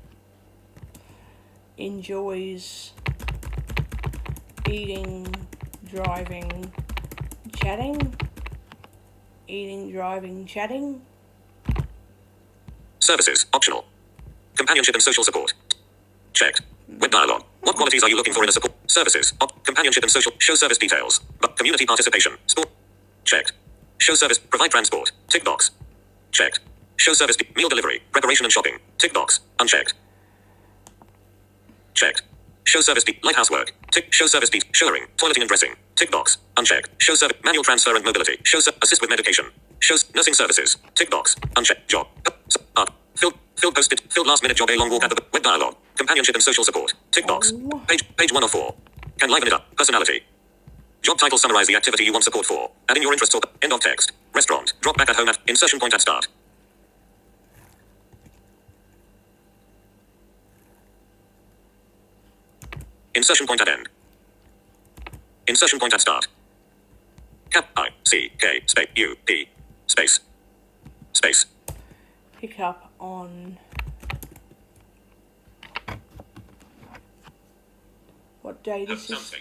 Enjoys eating, driving, chatting. Eating, driving, chatting. Services. Optional. Companionship and social support. Checked. Web dialog. What qualities are you looking for in a support? Services. Companionship and social. Show service details. Community participation. Sport. Checked. Show service. Provide transport. Tick box. Checked. Show service. Meal delivery. Preparation and shopping. Tick box. Unchecked. Checked. Show service. Light housework. Tick. Show service. Showering. Toileting and dressing. Tick box. Unchecked. Show service. Manual transfer and mobility. Show assist with medication. Shows nursing services. Tick box. Unchecked. Job. Art. Filled posted. Filled last minute job. A long walk at the web dialog. Companionship and social support. Tick box. Page 1 of 4. Can liven it up. Personality. Job title. Summarize the activity you want support for. Adding your interests or end of text. Restaurant. Drop back at home at insertion point at start. Insertion point at end. Insertion point at start. Cap I-C-K space U-P space. Space. Pick up on what date is this?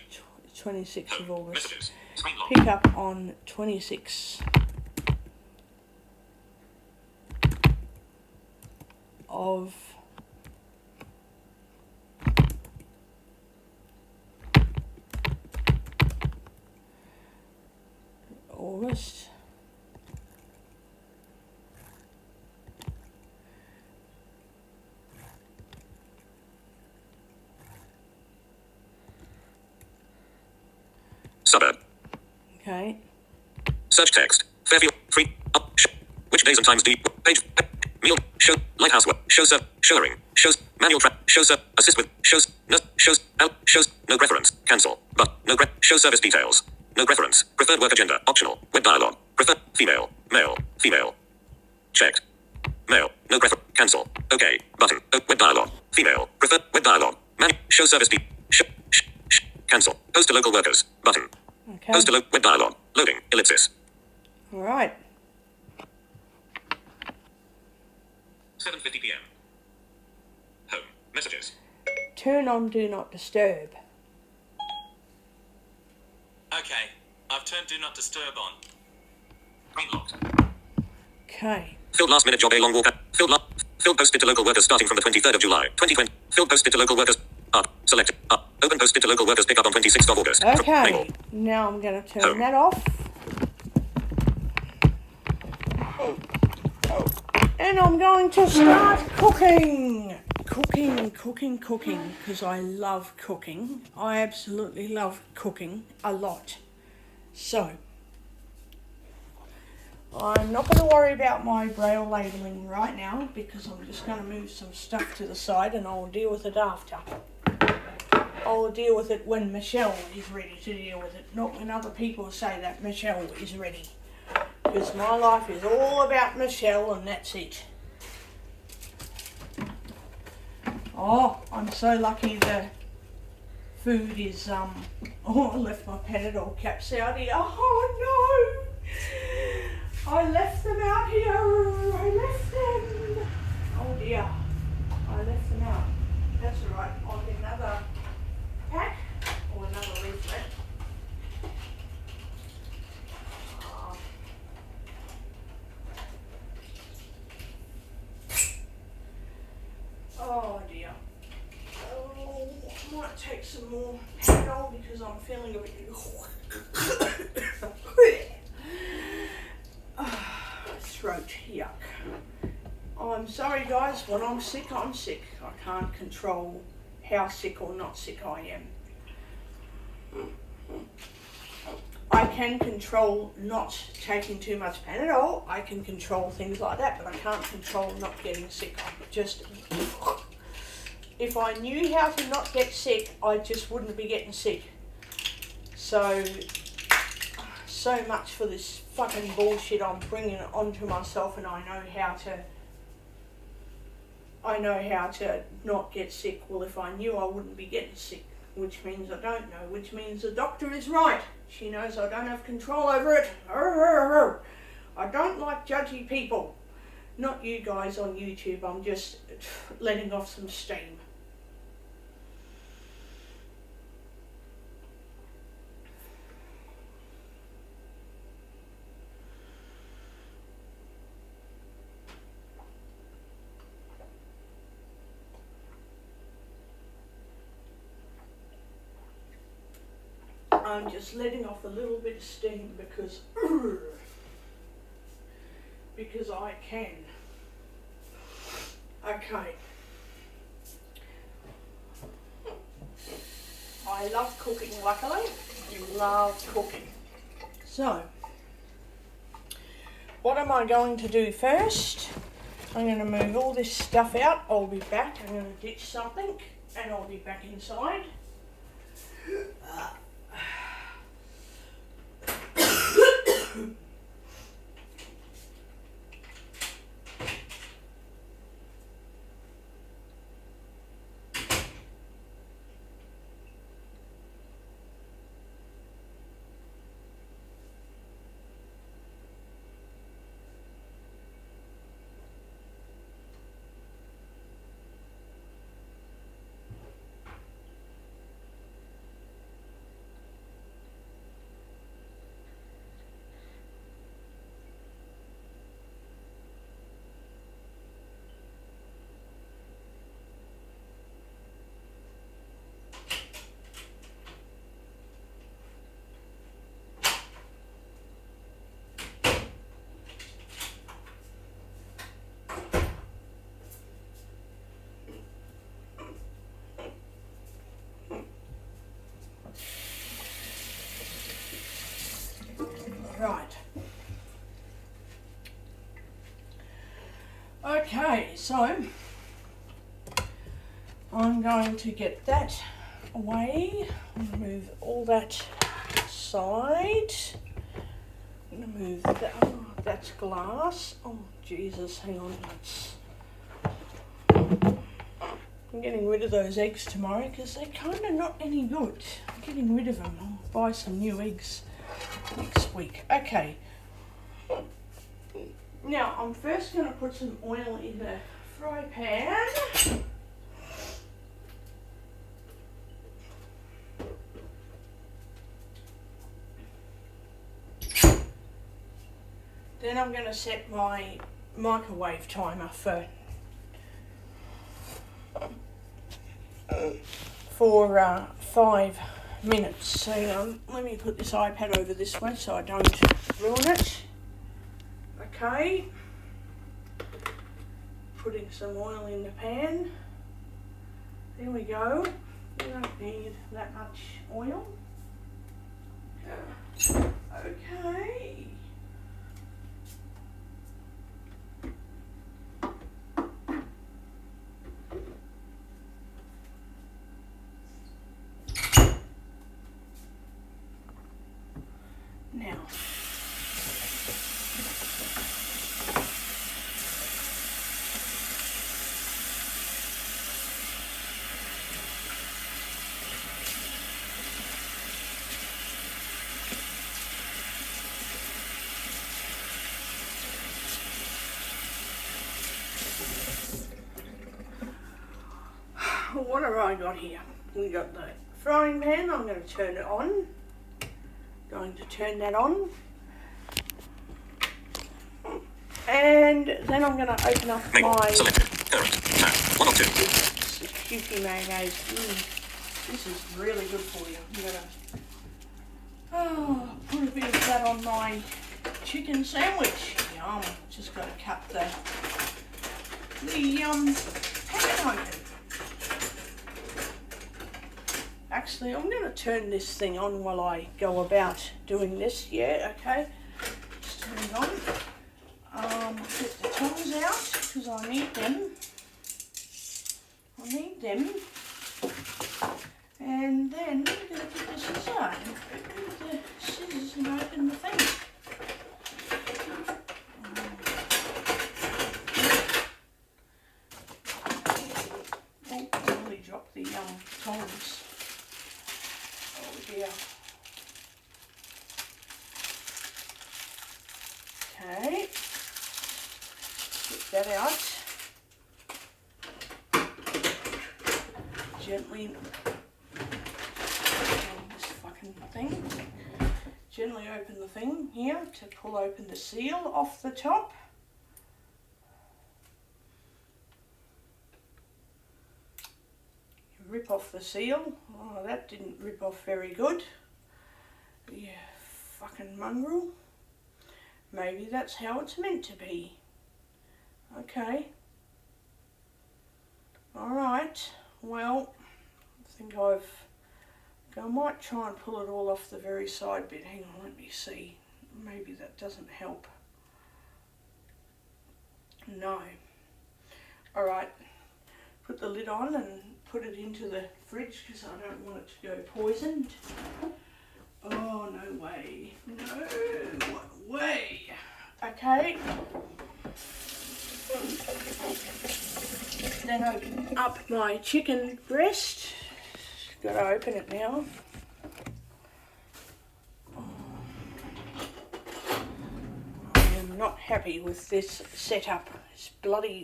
26th of August. Pick up on 26th of August. Suburb. Okay. Search text. Fairfield. Free. Up. Which days and times do you... Page. Meal. Show. Lighthouse work. Shows. Showering. Shows. Manual track. Shows. Assist with. Shows. Nurse. Shows. Help. Shows. No preference. Cancel. But. No show service details. No preference. Preferred work agenda. Optional. Web dialog. Preferred. Female. Male. Female. Checked. Male. No preference. Cancel. Okay. Button. Web dialog. Female. Preferred. Web dialog. Show service cancel. Post to local workers. Button. Okay. Post to web dialog. Loading. Ellipsis. All right. 7:50 p.m. Home. Messages. Turn on Do Not Disturb. Okay, I've turned Do Not Disturb on. Green locked. Okay. Filled last minute job. A long walk. Filled posted to local workers starting from the 23rd of July 2020. Filled posted to local workers. Selected. Open posted to local workers. Pick up on 26th of August. Okay. Now I'm going to turn that off. And I'm going to start cooking. Cooking. Because I love cooking. I absolutely love cooking a lot. So, I'm not going to worry about my braille labelling right now because I'm just going to move some stuff to the side and I'll deal with it after. I'll deal with it when Michelle is ready to deal with it, not when other people say that Michelle is ready. Because my life is all about Michelle and that's it. Oh, I'm so lucky the food is, oh, I left my Panadol caps out here. Oh no! I left them out here. I left them. Oh dear. I left them out. That's alright. I'll get another pack or another leaflet. Oh dear. Oh, I might take some more Panadol because I'm feeling a bit throat. Yuck. I'm sorry guys, when I'm sick, I'm sick. I can't control how sick or not sick I am. I can control not taking too much Panadol. I can control things like that, but I can't control not getting sick. If I knew how to not get sick, I just wouldn't be getting sick. So much for this fucking bullshit I'm bringing onto myself, and I know how to not get sick. Well, if I knew, I wouldn't be getting sick, which means I don't know, which means the doctor is right. She knows I don't have control over it. I don't like judgy people. Not you guys on YouTube, I'm just letting off some steam. I'm just letting off a little bit of steam because I can. Okay. I love cooking, luckily. Love cooking. So, what am I going to do first? I'm going to move all this stuff out. I'll be back. I'm going to ditch something and I'll be back inside. Right. Okay, so I'm going to get that away. I'm going to move all that aside. I'm going to move that. Oh, that's glass. Oh, Jesus, hang on. I'm getting rid of those eggs tomorrow because they're kind of not any good. I'm getting rid of them. I'll buy some new eggs next week. Okay. Now, I'm first going to put some oil in the fry pan. Then I'm going to set my microwave timer for 5 minutes. So let me put this iPad over this way so I don't ruin it. Okay. Putting some oil in the pan. There we go. We don't need that much oil. Okay. Now, what have I got here? We got the frying pan. I'm going to turn it on. Going to turn that on. And then I'm going to open up my... Selected. Current. Map. 1 of 2. This is Kewpie mayonnaise. This is really good for you. I'm going to put a bit of that on my chicken sandwich. Yum. Just got to cut the pan open. Actually, I'm going to turn this thing on while I go about doing this. Yeah, okay. Just turn it on. Get the tongs out because I need them. And then I'm going to get the scissors and open the thing. Oh, I nearly dropped the tongs. Oh dear. Okay. Get that out. Gently. This fucking thing. Gently open the thing here to pull open the seal off the top. Rip off the seal. Oh, that didn't rip off very good. Yeah, fucking mongrel. Maybe that's how it's meant to be. Okay. Alright, well, I might try and pull it all off the very side bit. Hang on, let me see. Maybe that doesn't help. No. Alright, put the lid on and put it into the fridge because I don't want it to go poisoned. Oh, no way. No way. Okay. Then open up my chicken breast. Got to open it now. I am not happy with this setup. It's bloody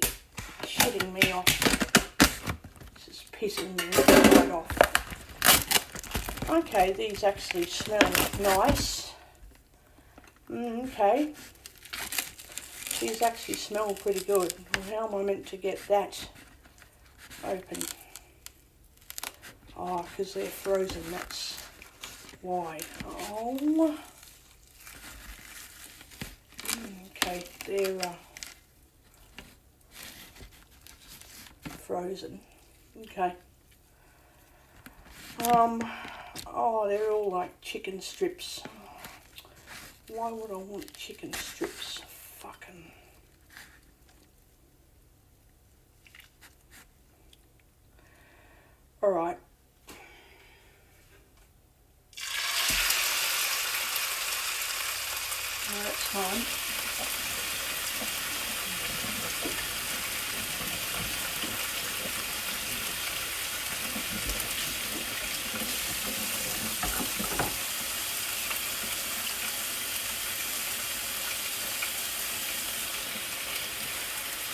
shitting me off. This is pissing me right off. Okay, these actually smell nice. Okay. These actually smell pretty good. How am I meant to get that open? Oh, because they're frozen, that's why. Oh. Okay, they're frozen. Okay. Oh, they're all like chicken strips. Why would I want chicken strips? Fucking. Alright. That's fine.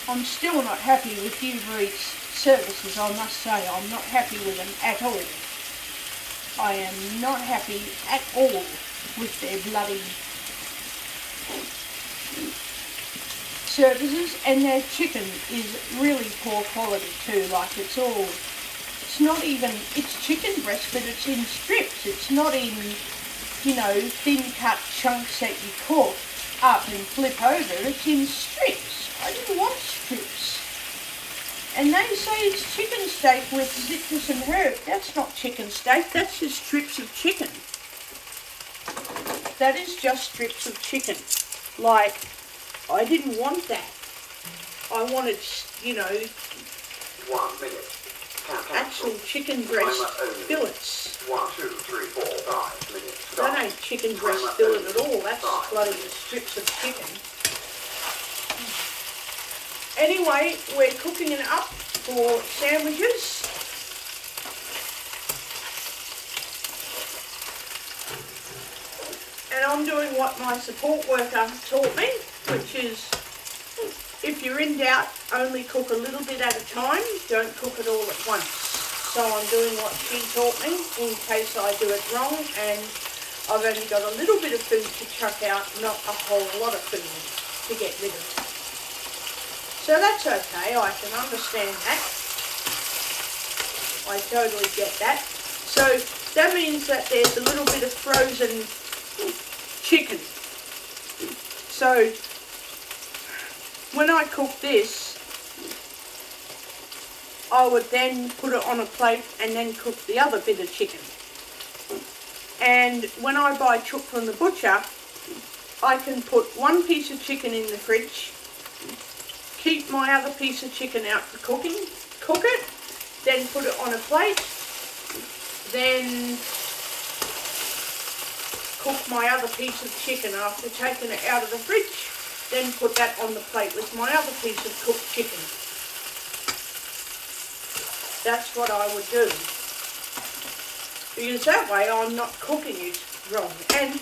I'm still not happy with Uber Eats services, I must say. I'm not happy with them at all. I am not happy at all with their bloody services, and their chicken is really poor quality too. Like it's not even, it's chicken breast, but it's in strips. It's not in, you know, thin cut chunks that you cook up and flip over. It's in strips. I didn't want strips. And they say it's chicken steak with citrus and herb. That's not chicken steak, that's just strips of chicken. That is just strips of chicken. Like, I didn't want that. I wanted, you know, 1 minute. actual chicken breast fillets. 1, 2, 3, 4, 5 minutes. That ain't chicken breast fillet at all. That's bloody strips of chicken. Anyway, we're cooking it up for sandwiches. And I'm doing what my support worker taught me, which is, if you're in doubt, only cook a little bit at a time, don't cook it all at once. So I'm doing what she taught me in case I do it wrong, and I've only got a little bit of food to chuck out, not a whole lot of food to get rid of. So that's okay, I can understand that. I totally get that. So that means that there's a little bit of frozen chicken. So when I cook this, I would then put it on a plate and then cook the other bit of chicken. And when I buy chook from the butcher, I can put one piece of chicken in the fridge, keep my other piece of chicken out for cooking, cook it, then put it on a plate, then cook my other piece of chicken after taking it out of the fridge, then put that on the plate with my other piece of cooked chicken. That's what I would do. Because that way I'm not cooking it wrong. And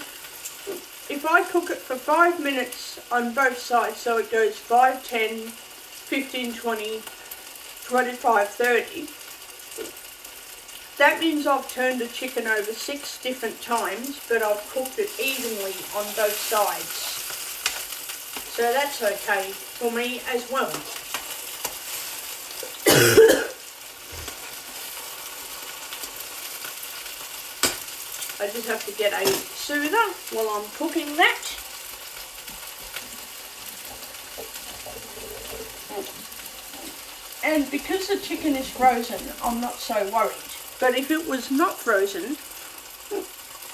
if I cook it for 5 minutes on both sides, so it goes 5, 10, 15, 20, 25, 30, that means I've turned the chicken over 6 different times, but I've cooked it evenly on both sides. So that's okay for me as well. I just have to get a soother while I'm cooking that. And because the chicken is frozen, I'm not so worried. But if it was not frozen,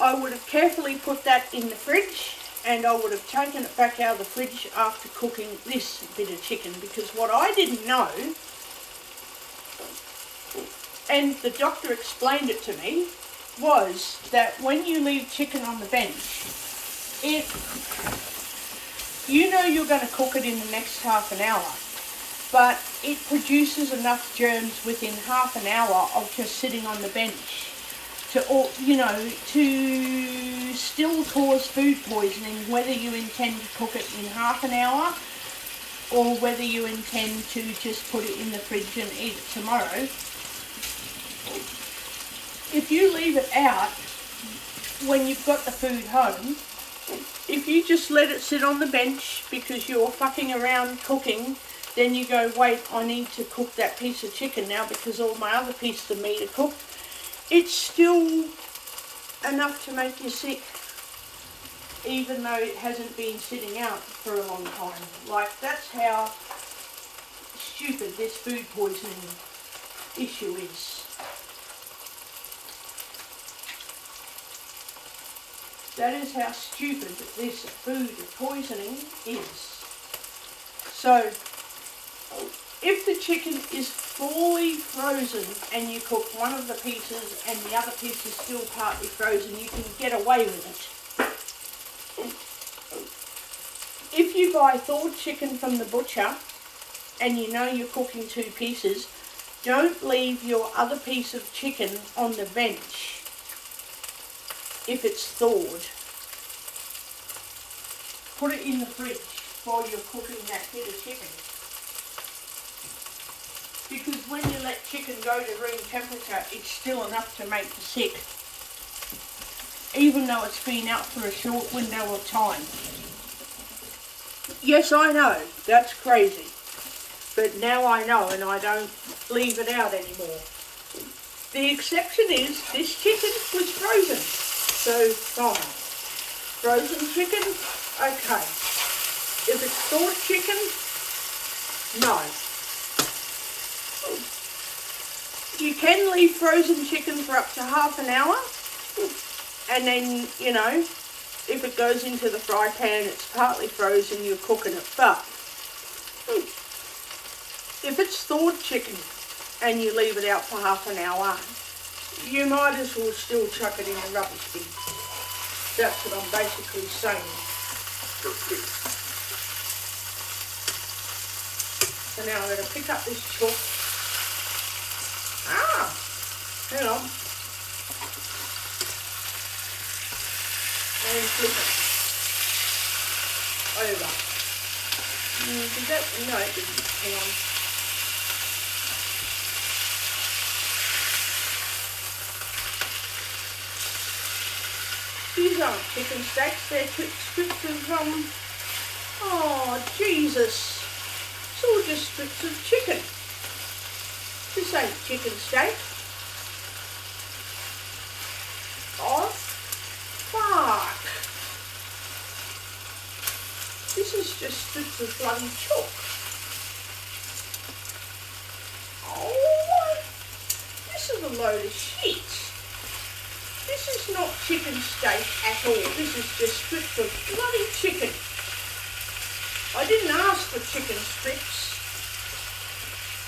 I would have carefully put that in the fridge, and I would have taken it back out of the fridge after cooking this bit of chicken, because what I didn't know, and the doctor explained it to me, was that when you leave chicken on the bench, you know you're going to cook it in the next half an hour, but it produces enough germs within half an hour of just sitting on the bench to still cause food poisoning, whether you intend to cook it in half an hour or whether you intend to just put it in the fridge and eat it tomorrow. If you leave it out when you've got the food home, if you just let it sit on the bench because you're fucking around cooking, then you go, wait, I need to cook that piece of chicken now because all my other pieces of meat are cooked, it's still enough to make you sick, even though it hasn't been sitting out for a long time. Like, that's how stupid this food poisoning issue is. That is how stupid this food poisoning is. So, if the chicken is fully frozen and you cook one of the pieces and the other piece is still partly frozen, you can get away with it. If you buy thawed chicken from the butcher and you know you're cooking 2 pieces, don't leave your other piece of chicken on the bench if it's thawed. Put it in the fridge while you're cooking that bit of chicken. Because when you let chicken go to room temperature, it's still enough to make you sick, even though it's been out for a short window of time. Yes, I know, that's crazy. But now I know, and I don't leave it out anymore. The exception is this chicken was frozen. So, fine. Frozen chicken, okay. If it's thawed chicken, no. You can leave frozen chicken for up to half an hour, and then, if it goes into the fry pan, it's partly frozen, you're cooking it. But if it's thawed chicken and you leave it out for half an hour, you might as well still chuck it in the rubbish bin. That's what I'm basically saying. So now I'm going to pick up this chalk. Hang on. And flip it over. Did that? No, it didn't. Hang on. These aren't chicken steaks, they're strips of, oh, Jesus. It's all just strips of chicken. This ain't chicken steak. Oh, fuck. This is just strips of bloody chalk. load of shit. This is not chicken steak at all. This is just strips of bloody chicken. I didn't ask for chicken strips.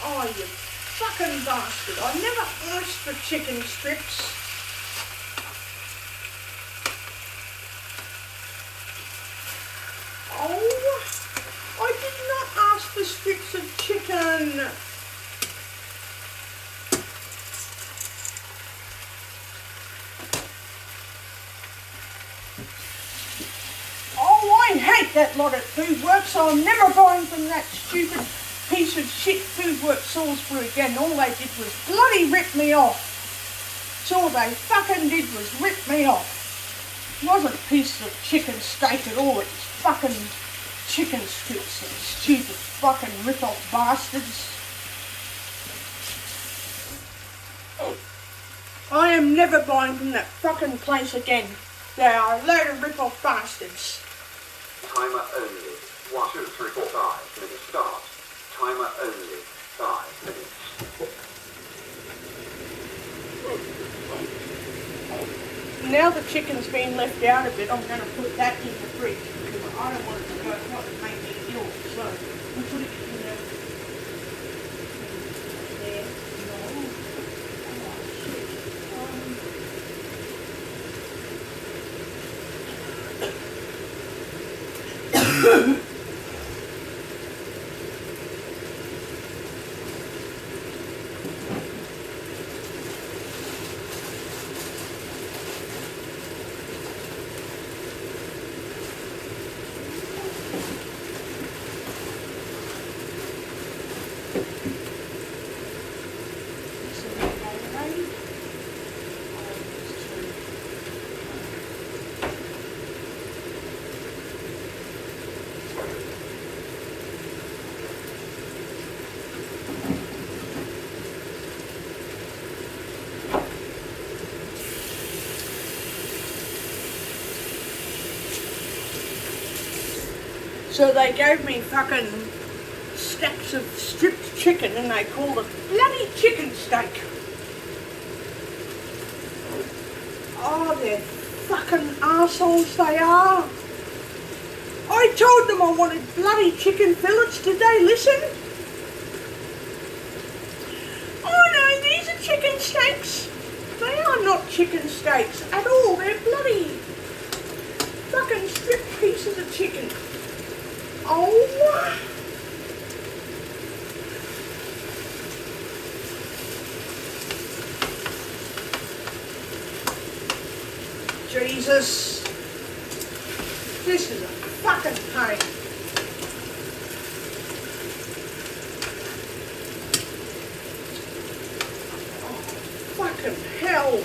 Oh, you fucking bastard. I never asked for chicken strips. Oh, I did not ask for strips of chicken. Oh, I hate that lot at Food Works. I'm never buying from that stupid piece of shit Food Works Salisbury again. All they did was bloody rip me off. That's all they fucking did was rip me off. It wasn't a piece of chicken steak at all. It was fucking chicken strips, and stupid fucking rip-off bastards. I am never buying from that fucking place again. They are a load of rip-off bastards. Timer only. 1, 2, 3, 4, 5 minutes start. Timer only. 5 minutes. Now the chicken's been left out a bit, I'm going to put that in the fridge because I don't want it to go hot and make me ill. So we'll put it in there. So they gave me fucking stacks of stripped chicken and they called it bloody chicken steak. Oh, they're fucking arseholes they are. I told them I wanted bloody chicken fillets. Did they listen? Oh no, these are chicken steaks. They are not chicken steaks at all. They're bloody fucking stripped pieces of chicken. Oh, Jesus, this is a fucking pain. Oh, fucking hell.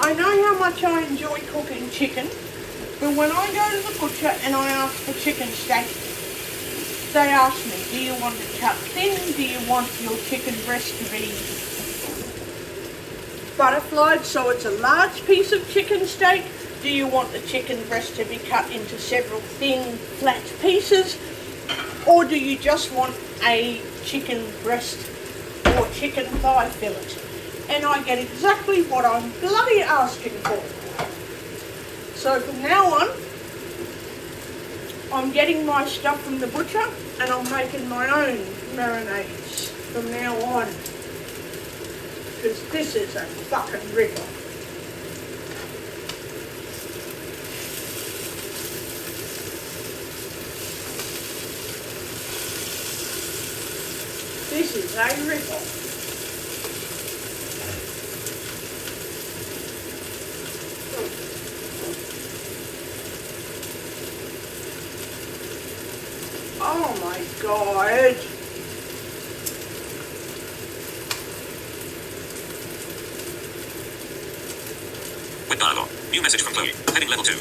I know how much I enjoy cooking chicken. But when I go to the butcher and I ask for chicken steak, they ask me, do you want it cut thin? Do you want your chicken breast to be butterflied so it's a large piece of chicken steak? Do you want the chicken breast to be cut into several thin, flat pieces? Or do you just want a chicken breast or chicken thigh fillet? And I get exactly what I'm bloody asking for. So from now on, I'm getting my stuff from the butcher and I'm making my own marinades from now on. Because this is a fucking ripper. This is a ripper. Oh my God. With dialogue. New message from Chloe. Heading level 2.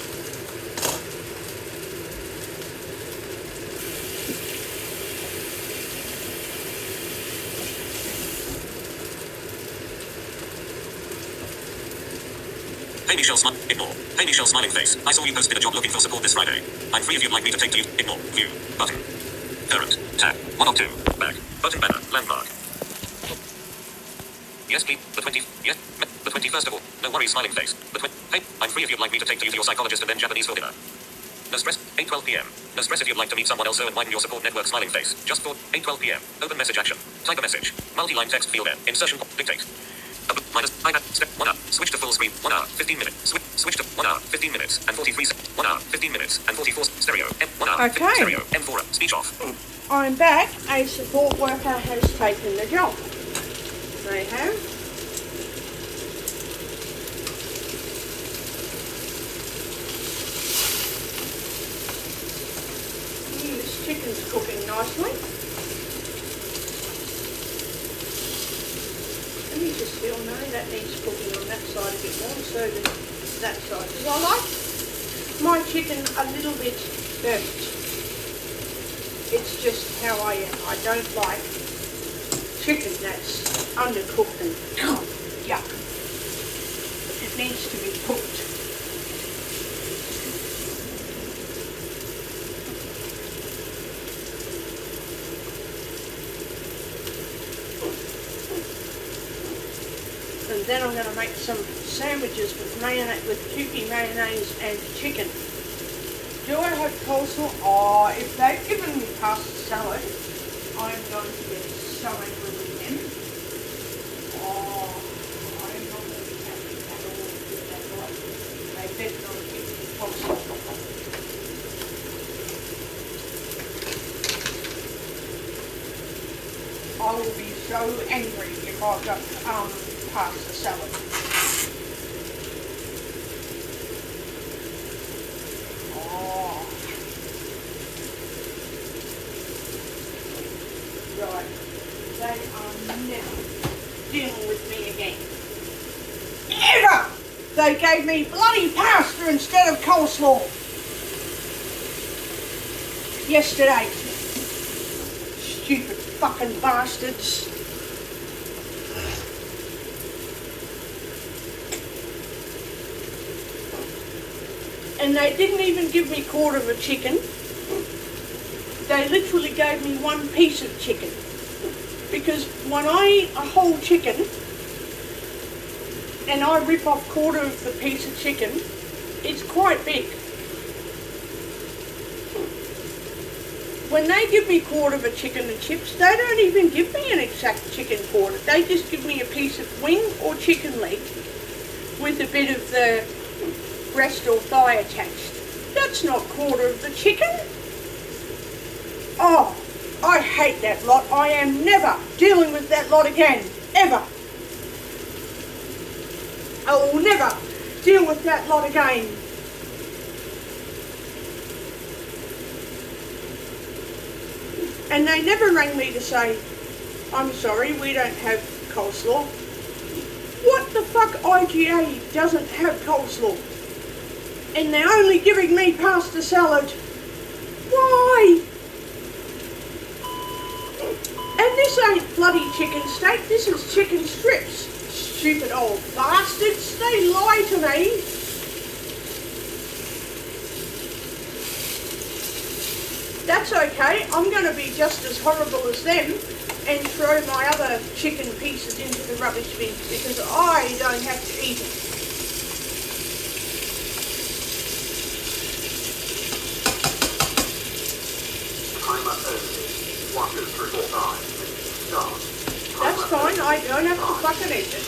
Hey Michelle ignore. Hey Michelle smiling face. I saw you posted a job looking for support this Friday. I'm free if you'd like me to take to you. Ignore. View. Button. Current. Tab. 1 of 2. Back. Button banner. Landmark. Yes, please. The 20. Yes. The 21st of all. No worries, smiling face. Hey, I'm free if you'd like me to take you to your psychologist and then Japanese for dinner. No stress. 8:12 p.m. No stress if you'd like to meet someone else and widen your support network, smiling face. Just for 8:12 p.m. Open message action. Type a message. Multi-line text field N. Insertion. Dictate. Minus iPad. Step 1 hour. Switch to full screen. 1 hour. 15 minutes. Switch to 1 hour. 15 minutes and 43 seconds. 1 hour. 15 minminutes and 44 stereo. 1 hour. Okay. Stereo. M4. Speech off. I'm back. A support worker has taken the job. They have. This chicken's cooking nicely. Let me just feel, no, that needs cooking on that side a bit more, so does that side. Because I like my chicken a little bit burnt. It's just how I am. I don't like chicken that's undercooked and yuck. It needs to be cooked. And then I'm going to make some sandwiches with mayonnaise, with Kewpie mayonnaise and chicken. Do I have coleslaw? Oh, if they've given me pasta salad, I'm going to get so angry with them. Oh, I'm not going to be happy at all with that right. They better not give me coleslaw. I will be so angry if I've got pasta salad. Right, they are never dealing with me again. Ever! They gave me bloody pasta instead of coleslaw yesterday. Stupid fucking bastards. And they didn't even give me a quarter of a chicken. They literally gave me one piece of chicken. Because when I eat a whole chicken and I rip off a quarter of the piece of chicken, it's quite big. When they give me a quarter of a chicken and chips, they don't even give me an exact chicken quarter. They just give me a piece of wing or chicken leg with a bit of the breast or thigh attached. That's not a quarter of the chicken. Oh, I hate that lot. I am never dealing with that lot again. Ever. I will never deal with that lot again. And they never rang me to say, I'm sorry, we don't have coleslaw. What the fuck IGA doesn't have coleslaw? And they're only giving me pasta salad. Why? And this ain't bloody chicken steak, this is chicken strips. Stupid old bastards, they lie to me. That's okay, I'm going to be just as horrible as them and throw my other chicken pieces into the rubbish bin because I don't have to eat it. Timer only. 1, 2, 3, 4, 5. Start. That's fine, I don't have to fucking eat it.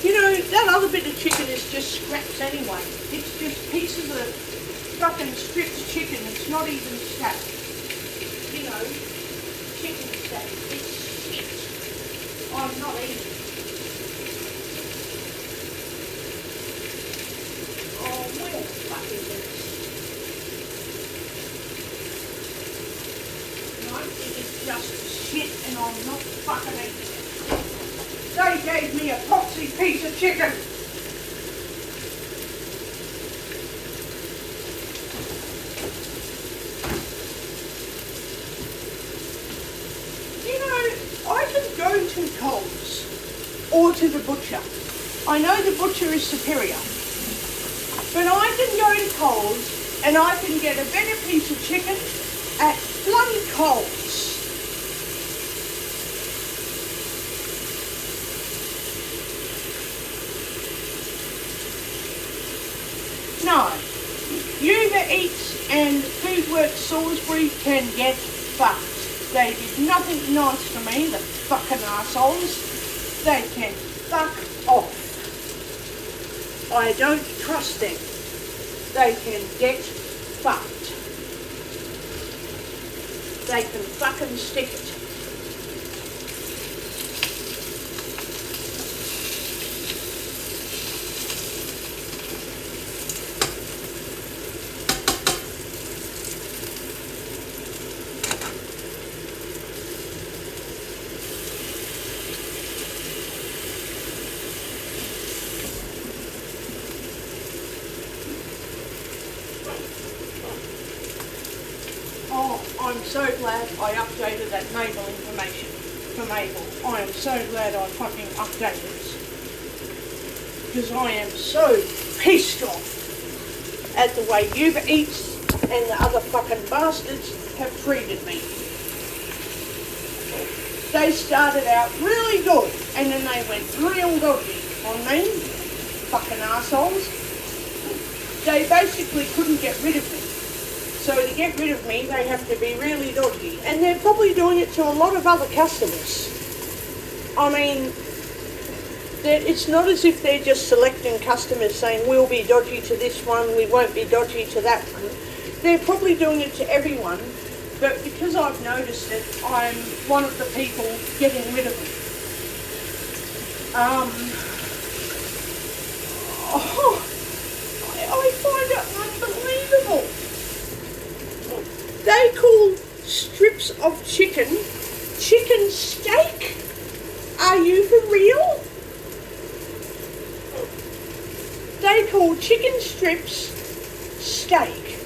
You know, that other bit of chicken is just scraps anyway. It's just pieces of fucking stripped chicken. It's not even steak. You know, chicken steak. It's shit. I'm not eating it. Oh, where the fuck is it? No, it is just shit and I'm not fucking eating it. They gave me a poxy piece of chicken. You know, I can go to Coles or to the butcher. I know the butcher is superior. But I can go to Coles And I can get a better piece of chicken at bloody Coles. No. Uber Eats and Foodworks Salisbury can get fucked. They did nothing nice for me, the fucking arseholes. They can fuck off. I don't trust them. They can get fucked. They can fucking stick it. I'm so glad I updated that Mabel information for Mabel. I am so glad I fucking updated it. Because I am so pissed off at the way Uber Eats and the other fucking bastards have treated me. They started out really good and then they went real dodgy on me. Fucking assholes. They basically couldn't get rid of me. So to get rid of me, they have to be really dodgy. And they're probably doing it to a lot of other customers. I mean, it's not as if they're just selecting customers saying, we'll be dodgy to this one, we won't be dodgy to that one. They're probably doing it to everyone, but because I've noticed it, I'm one of the people getting rid of them. I find it unbelievable. They call strips of chicken steak? Are you for real? They call chicken strips steak.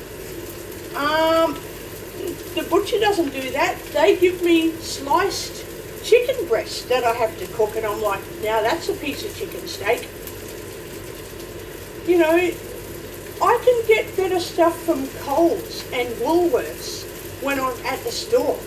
The butcher doesn't do that. They give me sliced chicken breast that I have to cook, and I'm like, now that's a piece of chicken steak. You know, I can get better stuff from Coles and Woolworths when I'm at the store.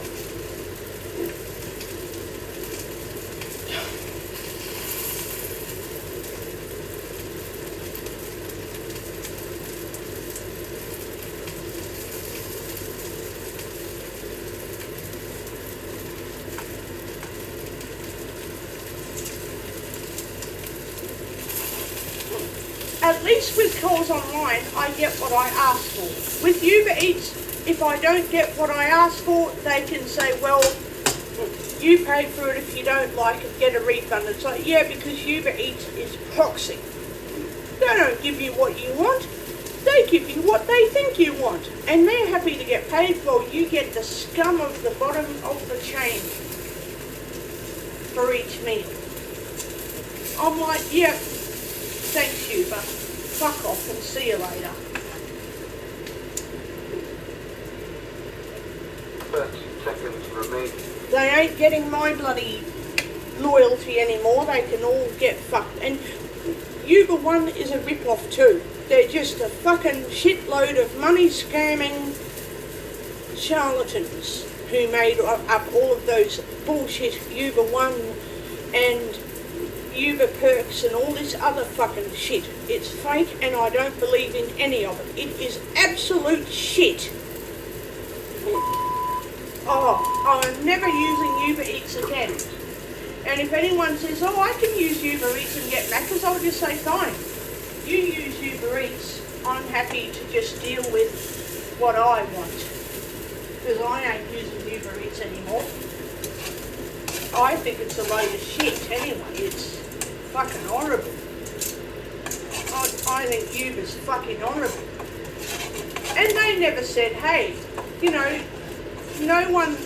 At least with Coles Online, I get what I ask for. With Uber Eats, if I don't get what I ask for, they can say, well, you paid for it, if you don't like it, get a refund. It's like, yeah, because Uber Eats is proxy. They don't give you what you want, they give you what they think you want. And they're happy to get paid for. You get the scum of the bottom of the chain for each meal. I'm like, yeah, thanks Uber. Fuck off and see you later. 30 seconds remaining. They ain't getting my bloody loyalty anymore. They can all get fucked. And Uber One is a rip-off too. They're just a fucking shitload of money scamming charlatans who made up all of those bullshit Uber One and Uber Perks and all this other fucking shit. It's fake and I don't believe in any of it. It is absolute shit. Oh, I'm never using Uber Eats again. And if anyone says, oh, I can use Uber Eats and get Macca's, I'll just say, fine. You use Uber Eats. I'm happy to just deal with what I want. Because I ain't using Uber Eats anymore. I think it's a load of shit anyway. It's fucking horrible. I think Uber's fucking horrible. And they never said, hey, you know, no one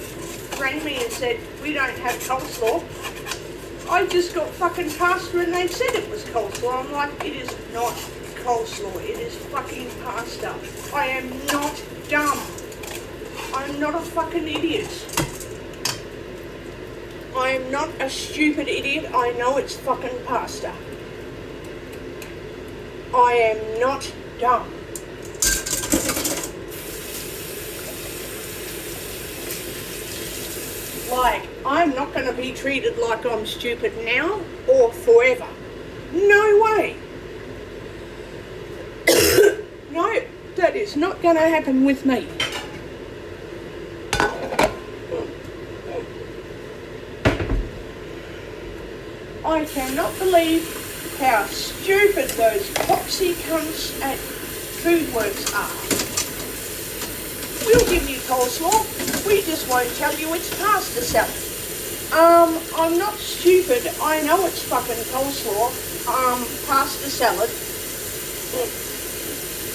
rang me and said, we don't have coleslaw. I just got fucking pasta and they said it was coleslaw. I'm like, it is not coleslaw. It is fucking pasta. I am not dumb. I'm not a fucking idiot. I am not a stupid idiot. I know it's fucking pasta. I am not dumb. Like, I'm not going to be treated like I'm stupid now or forever. No way. No, that is not going to happen with me. I cannot believe how stupid those poxy cunts at Foodworks are. We'll give you coleslaw, we just won't tell you it's pasta salad. I'm not stupid, I know it's fucking coleslaw, pasta salad.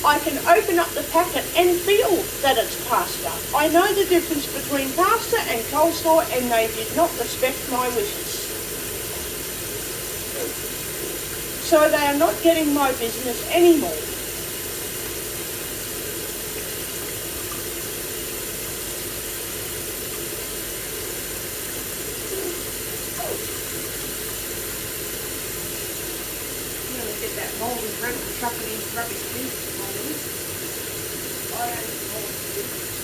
I can open up the packet and feel that it's pasta. I know the difference between pasta and coleslaw, and they did not respect my wishes. So they are not getting my business anymore. I'm going to get that moldy bread and chuck it in rubbish bin. I don't eat moldy bread.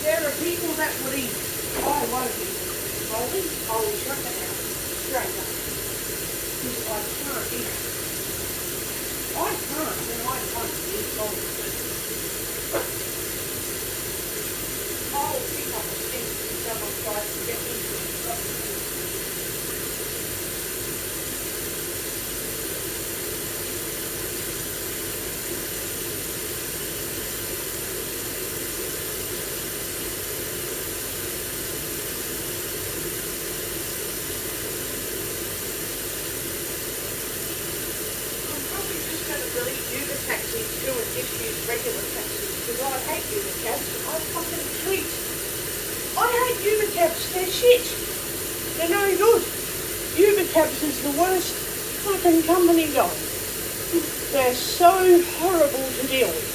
There are people that would eat it. I won't eat it. Moldy, I will chuck it out straight up. I can't eat it. I can't and I won't eat moldy bread. I'll pick up a stick if someone tries to get into it. Regular taxis, because I hate Uber cabs. I fucking hate. I hate Uber cabs. They're shit. They're no good. Uber cabs is the worst fucking company going. They're so horrible to deal with.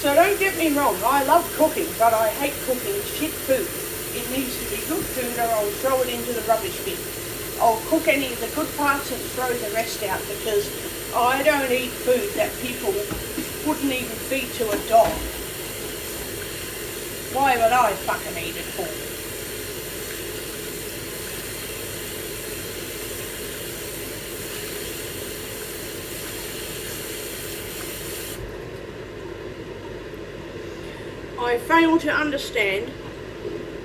So don't get me wrong, I love cooking, but I hate cooking shit food. It needs to be good food or I'll throw it into the rubbish bin. I'll cook any of the good parts and throw the rest out, because I don't eat food that people wouldn't even feed to a dog. Why would I fucking eat it for? I fail to understand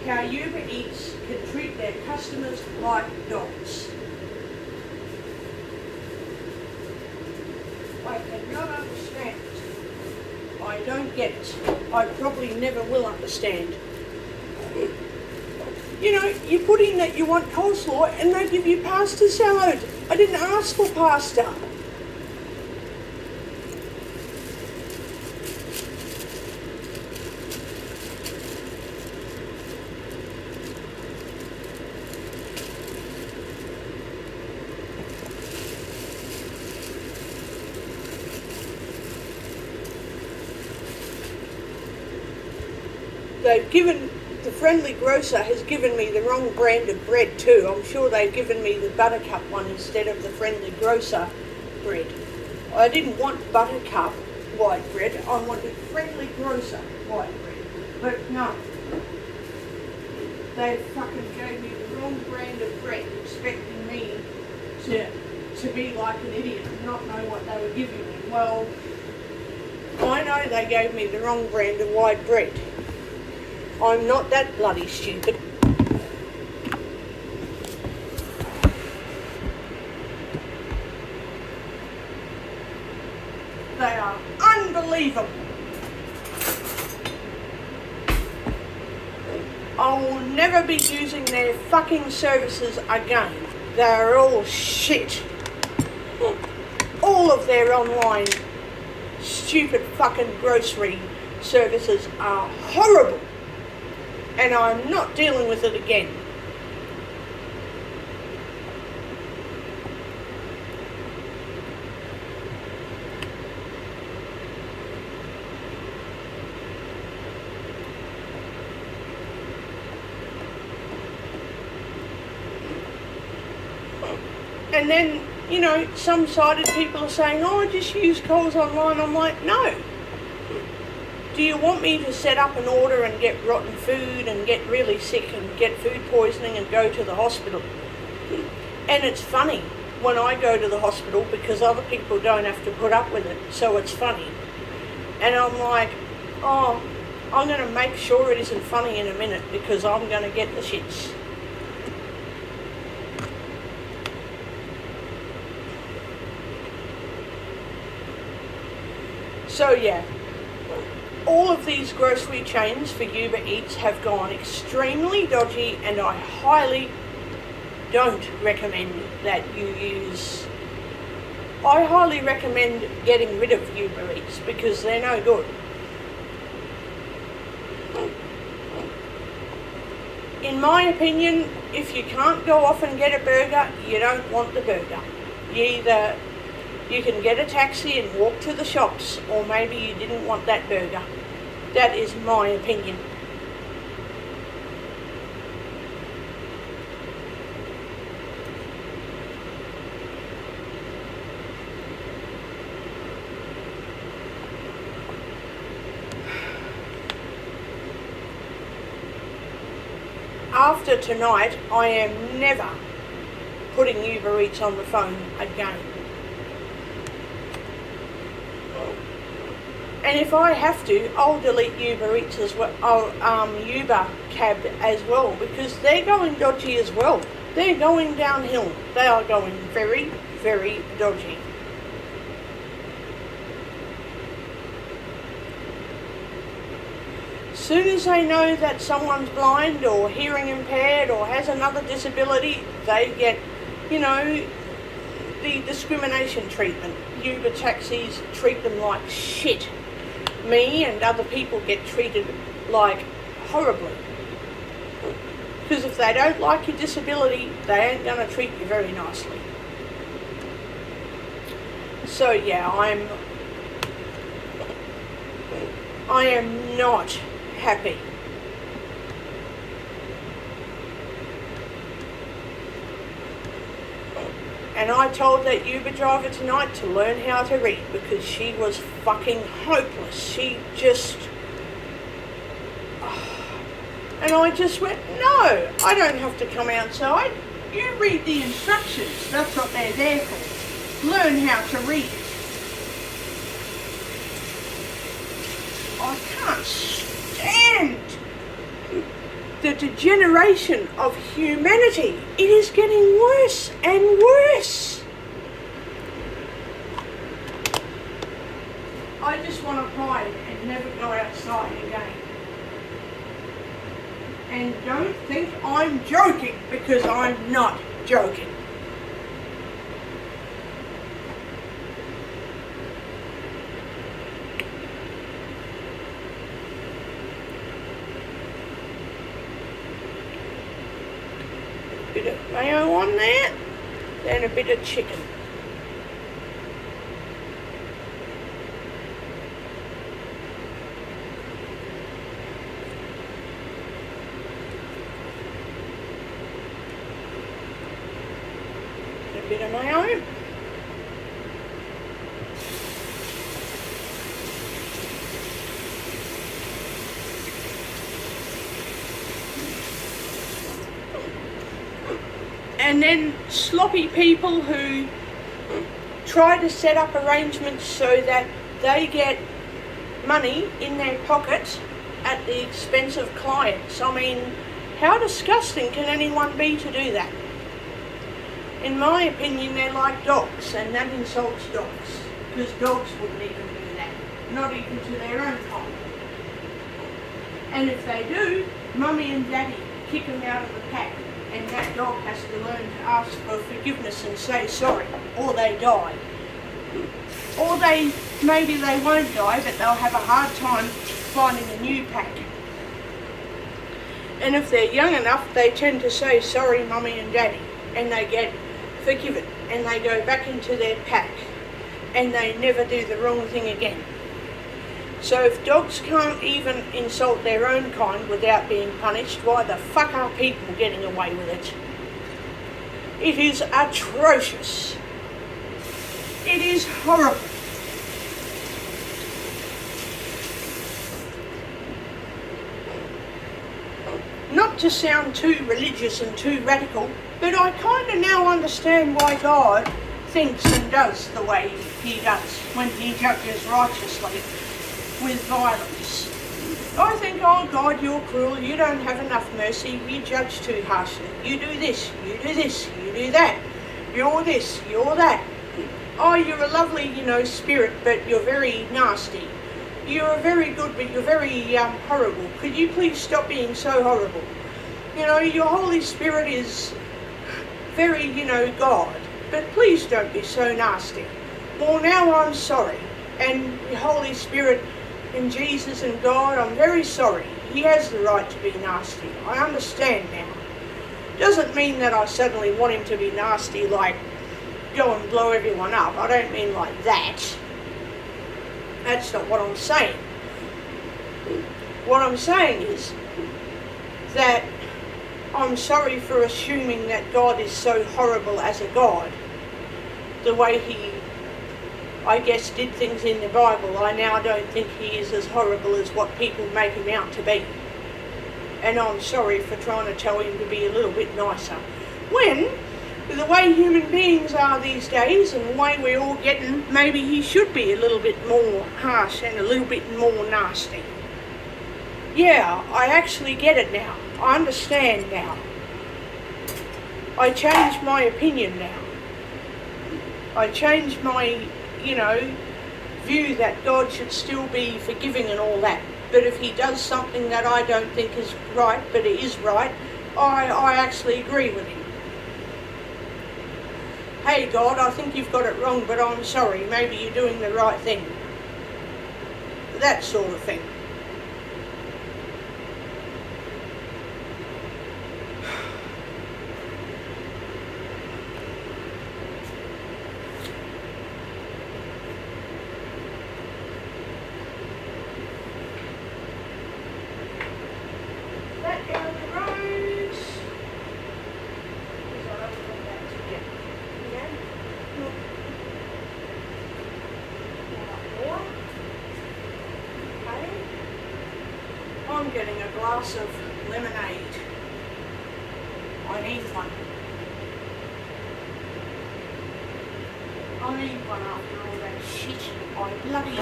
how Uber Eats can treat their customers like dogs. I cannot understand it. I don't get it. I probably never will understand. You know, you put in that you want coleslaw and they give you pasta salad. I didn't ask for pasta. The friendly grocer has given me the wrong brand of bread too. I'm sure they've given me the Buttercup one instead of the friendly grocer bread. I didn't want Buttercup white bread, I wanted friendly grocer white bread. But no, they fucking gave me the wrong brand of bread, expecting me to be like an idiot and not know what they were giving me. Well, I know they gave me the wrong brand of white bread. I'm not that bloody stupid. They are unbelievable. I will never be using their fucking services again. They're all shit. All of their online stupid fucking grocery services are horrible. And I'm not dealing with it again. And then, you know, some sighted people are saying, oh, just use Coles online. I'm like, no. Do you want me to set up an order and get rotten food and get really sick and get food poisoning and go to the hospital? And it's funny when I go to the hospital because other people don't have to put up with it, so it's funny. And I'm like, oh, I'm going to make sure it isn't funny in a minute because I'm going to get the shits. So yeah, all of these grocery chains for Uber Eats have gone extremely dodgy, and I highly don't recommend that you use. I highly recommend getting rid of Uber Eats because they're no good. In my opinion, if you can't go off and get a burger, you don't want the burger. You can get a taxi and walk to the shops, or maybe you didn't want that burger. That is my opinion. After tonight, I am never putting Uber Eats on the phone again. And if I have to, I'll delete Uber Eats as well, Uber Cab as well, because they're going dodgy as well. They're going downhill. They are going very, very dodgy. As soon as they know that someone's blind or hearing impaired or has another disability, they get, you know, the discrimination treatment. Uber taxis treat them like shit. Me and other people get treated like horribly. Because if they don't like your disability, they ain't going to treat you very nicely. So yeah, I am not happy. And I told that Uber driver tonight to learn how to read because she was fucking hopeless. She just... And I just went, no, I don't have to come outside. You read the instructions. That's what they're there for. Learn how to read. I can't stand the degeneration of humanity. It is getting worse and worse. I just want to hide and never go outside again. And don't think I'm joking, because I'm not joking. Bit of mayo on there, then a bit of chicken. A bit of mayo. And then sloppy people who try to set up arrangements so that they get money in their pocket at the expense of clients. I mean, how disgusting can anyone be to do that? In my opinion, they're like dogs, and that insults dogs, because dogs wouldn't even do that, not even to their own kind. And if they do, Mummy and Daddy kick them out of the pack. And that dog has to learn to ask for forgiveness and say sorry, or they die. Or maybe they won't die, but they'll have a hard time finding a new pack. And if they're young enough, they tend to say sorry, Mummy and Daddy, and they get forgiven, and they go back into their pack, and they never do the wrong thing again. So if dogs can't even insult their own kind without being punished, why the fuck are people getting away with it? It is atrocious. It is horrible. Not to sound too religious and too radical, but I kind of now understand why God thinks and does the way he does when he judges righteously with violence. I think, oh God, you're cruel, you don't have enough mercy, you judge too harshly, you do this, you do this, you do that, you're this, you're that. Oh, you're a lovely, spirit, but you're very nasty. You're very good, but you're very horrible. Could you please stop being so horrible? Your Holy Spirit is very, God, but please don't be so nasty. Well, now I'm sorry. And the Holy Spirit and Jesus and God, I'm very sorry. He has the right to be nasty. I understand now. Doesn't mean that I suddenly want him to be nasty, like go and blow everyone up. I don't mean like that. That's not what I'm saying. What I'm saying is that I'm sorry for assuming that God is so horrible as a God. The way he, I guess, did things in the Bible, I now don't think he is as horrible as what people make him out to be. And I'm sorry for trying to tell him to be a little bit nicer. When, the way human beings are these days and the way we're all getting, maybe he should be a little bit more harsh and a little bit more nasty. Yeah, I actually get it now. I understand now. I changed my opinion now. I changed my, view that God should still be forgiving and all that. But if he does something that I don't think is right, but it is right, I actually agree with him. Hey God, I think you've got it wrong, but I'm sorry, maybe you're doing the right thing. That sort of thing. I'm getting a glass of lemonade. I need one. I need one after all that shit. I bloody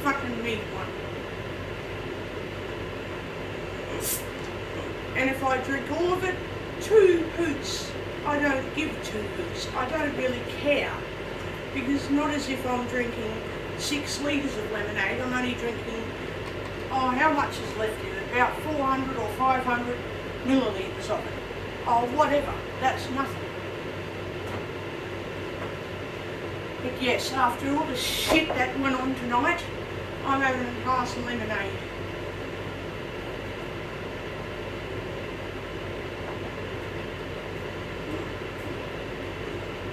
fucking need one. And if I drink all of it, 2 hoots. I don't give 2 hoots. I don't really care. Because not as if I'm drinking 6 litres of lemonade. I'm only drinking, how much is left in it? About 400 or 500 millilitres of it. Oh, whatever. That's nothing. But yes, after all the shit that went on tonight, I'm having a glass of lemonade.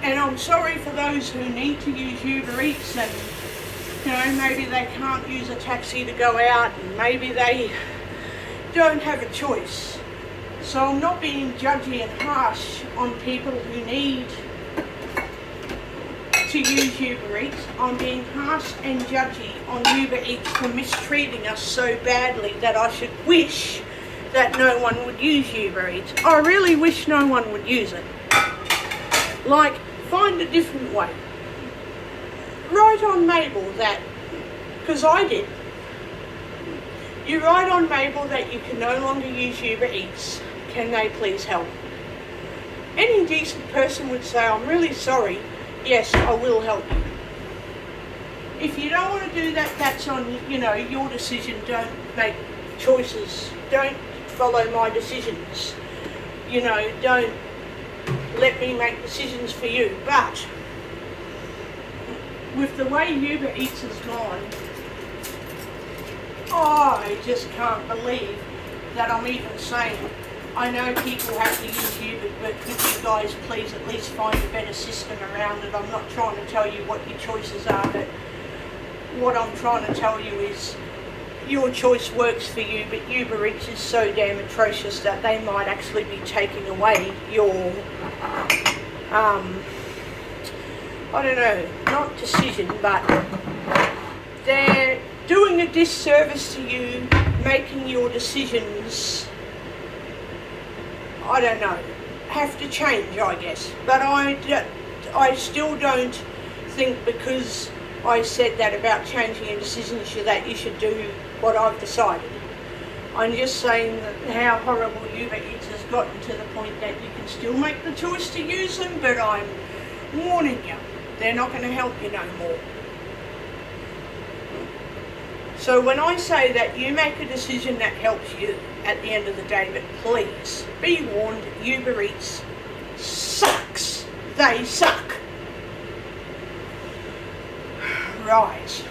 And I'm sorry for those who need to use Uber Eats and, maybe they can't use a taxi to go out and maybe they don't have a choice. So I'm not being judgy and harsh on people who need to use Uber Eats. I'm being harsh and judgy on Uber Eats for mistreating us so badly that I should wish that no one would use Uber Eats. I really wish no one would use it. Like, find a different way. Write on Mabel that, because I did, you write on Mabel that you can no longer use Uber Eats. Can they please help? Any decent person would say, I'm really sorry. Yes, I will help you. If you don't want to do that, that's on, your decision. Don't make choices. Don't follow my decisions. Don't let me make decisions for you. But with the way Uber Eats has gone, I just can't believe that I'm even saying, I know people have to use Uber, but could you guys please at least find a better system around it? I'm not trying to tell you what your choices are, but what I'm trying to tell you is your choice works for you, but Uber Eats is so damn atrocious that they might actually be taking away your, I don't know, not decision, but they're doing a disservice to you, making your decisions, I don't know, have to change, I guess. But I still don't think because I said that about changing your decisions that you should do what I've decided. I'm just saying that how horrible Uber Eats has gotten to the point that you can still make the choice to use them, but I'm warning you, they're not going to help you no more. So when I say that you make a decision that helps you at the end of the day, but please be warned, Uber Eats sucks. They suck. Right.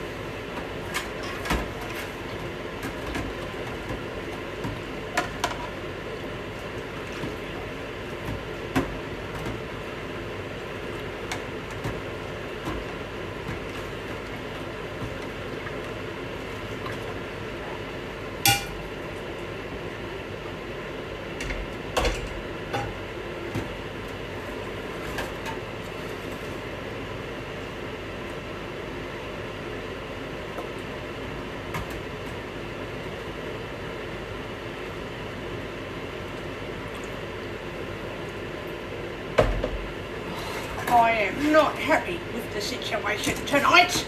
I am not happy with the situation tonight.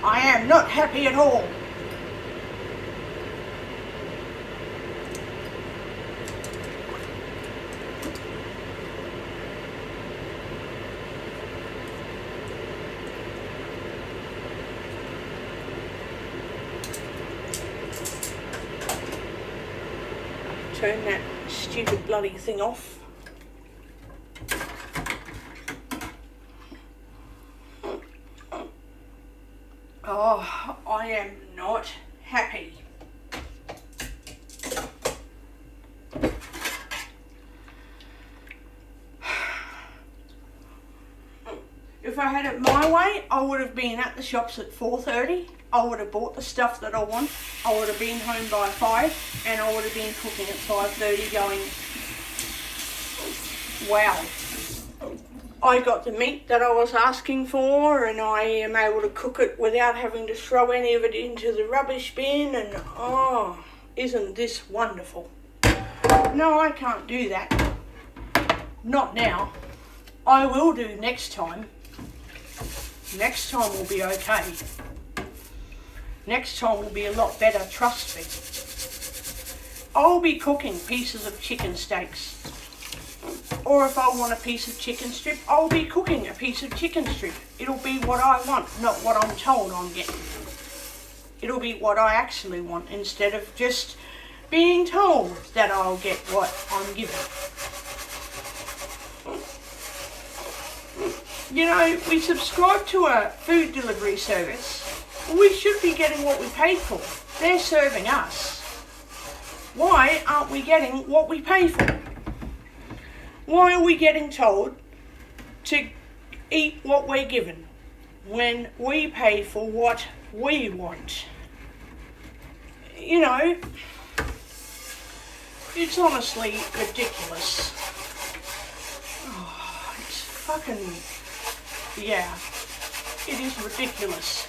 I am not happy at all. Turn that stupid bloody thing off. Oh, I am not happy. If I had it my way, I would have been at the shops at 4:30. I would have bought the stuff that I want. I would have been home by 5, and I would have been cooking at 5:30 going, wow. I got the meat that I was asking for, and I am able to cook it without having to throw any of it into the rubbish bin, and oh, isn't this wonderful? No, I can't do that. Not now. I will do next time. Next time will be okay. Next time will be a lot better, trust me. I'll be cooking pieces of chicken steaks. Or if I want a piece of chicken strip, I'll be cooking a piece of chicken strip. It'll be what I want, not what I'm told I'm getting. It'll be what I actually want, instead of just being told that I'll get what I'm given. You know, we subscribe to a food delivery service. We should be getting what we paid for. They're serving us. Why aren't we getting what we pay for? Why are we getting told to eat what we're given when we pay for what we want? You know, it's honestly ridiculous. Oh, it's fucking, yeah, it is ridiculous.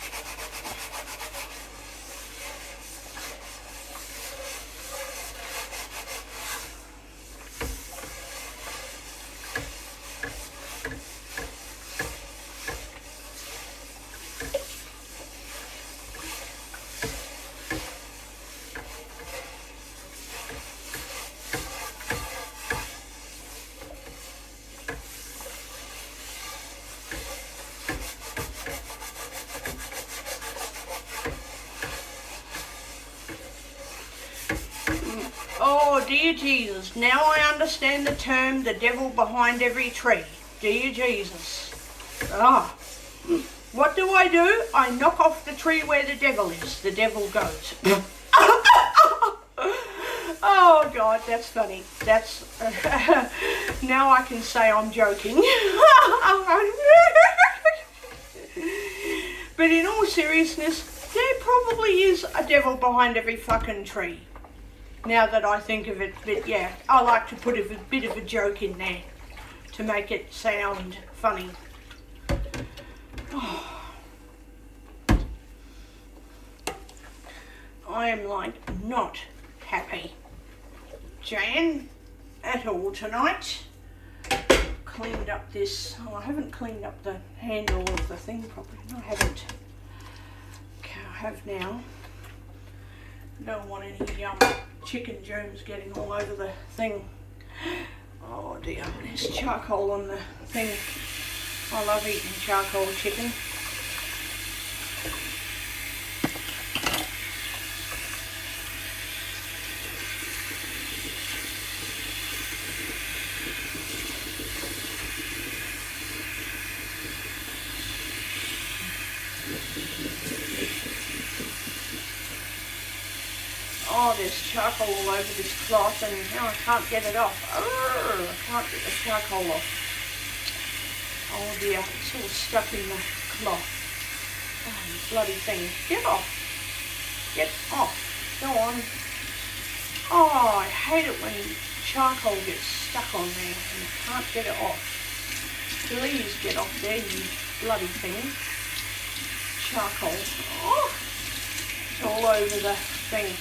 Oh, dear Jesus, now I understand the term, the devil behind every tree. Dear Jesus. Ah, what do? I knock off the tree where the devil is. The devil goes. Oh, God, that's funny. That's, now I can say I'm joking. But in all seriousness, they're probably is a devil behind every fucking tree. Now that I think of it, but yeah, I like to put a bit of a joke in there to make it sound funny. I am like not happy, Jan, at all tonight. Cleaned up this. Oh, I haven't cleaned up the handle of the thing properly. No, I haven't. Okay, I have now. Don't want any chicken germs getting all over the thing. Oh dear, there's charcoal on the thing. I love eating charcoal chicken. Oh, there's charcoal all over this cloth and now I can't get it off. Oh, I can't get the charcoal off. Oh dear, it's all stuck in the cloth. Oh, bloody thing. Get off. Get off. Go on. Oh, I hate it when charcoal gets stuck on there and I can't get it off. Please get off there, you bloody thing. Charcoal. Oh, it's all over the thing.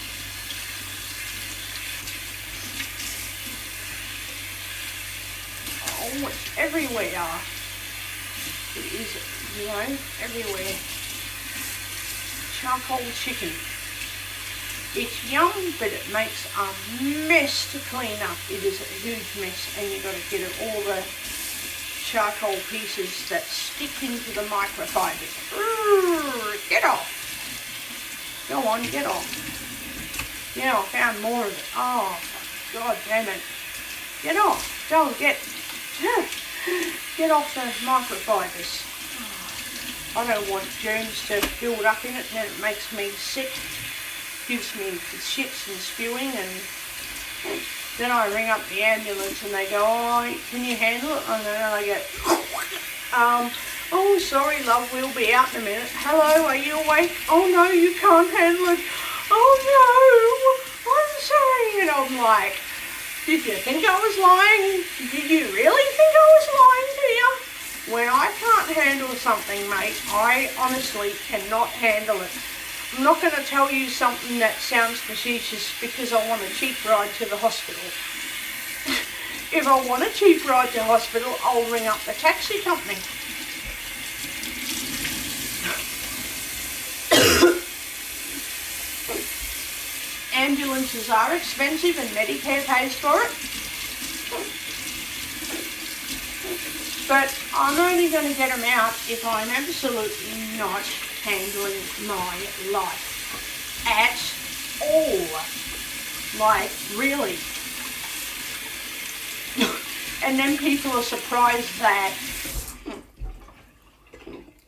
Oh, it's everywhere. It is, you know, everywhere. Charcoal chicken. It's yum, but it makes a mess to clean up. It is a huge mess, and you've got to get all the charcoal pieces that stick into the microfibers. Get off. Go on, get off. Yeah, I found more of it. Oh, God damn it. Get off. Don't get off the microfibers. I don't want germs to build up in it, and then it makes me sick. Gives me the shits and spewing, and then I ring up the ambulance and they go, oh, can you handle it? And then I go, oh, sorry love, we'll be out in a minute. Hello, are you awake? Oh no, you can't handle it. Oh no, I'm sorry. And I'm like, did you think I was lying? Did you really think I was lying to you? When I can't handle something, mate, I honestly cannot handle it. I'm not going to tell you something that sounds facetious because I want a cheap ride to the hospital. If I want a cheap ride to hospital, I'll ring up the taxi company. Ambulances are expensive and Medicare pays for it. But I'm only going to get them out if I'm absolutely not handling my life at all. Like, really. And then people are surprised that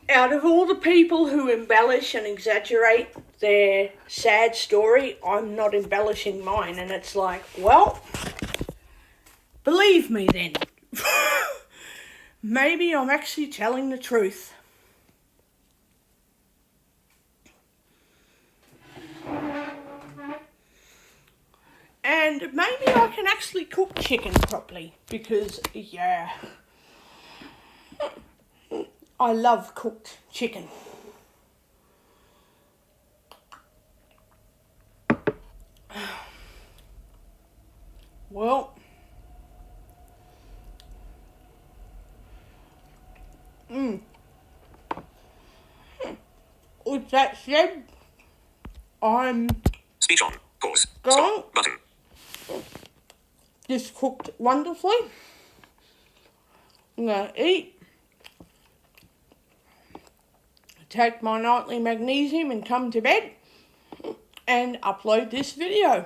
out of all the people who embellish and exaggerate their sad story, I'm not embellishing mine. And it's like, well, believe me then. Maybe I'm actually telling the truth. And maybe I can actually cook chicken properly because, yeah, I love cooked chicken. Well, with that said, I'm Speech on. Pause. going. Stop. Button. This cooked wonderfully. I'm going to eat. Take my nightly magnesium and come to bed and upload this video.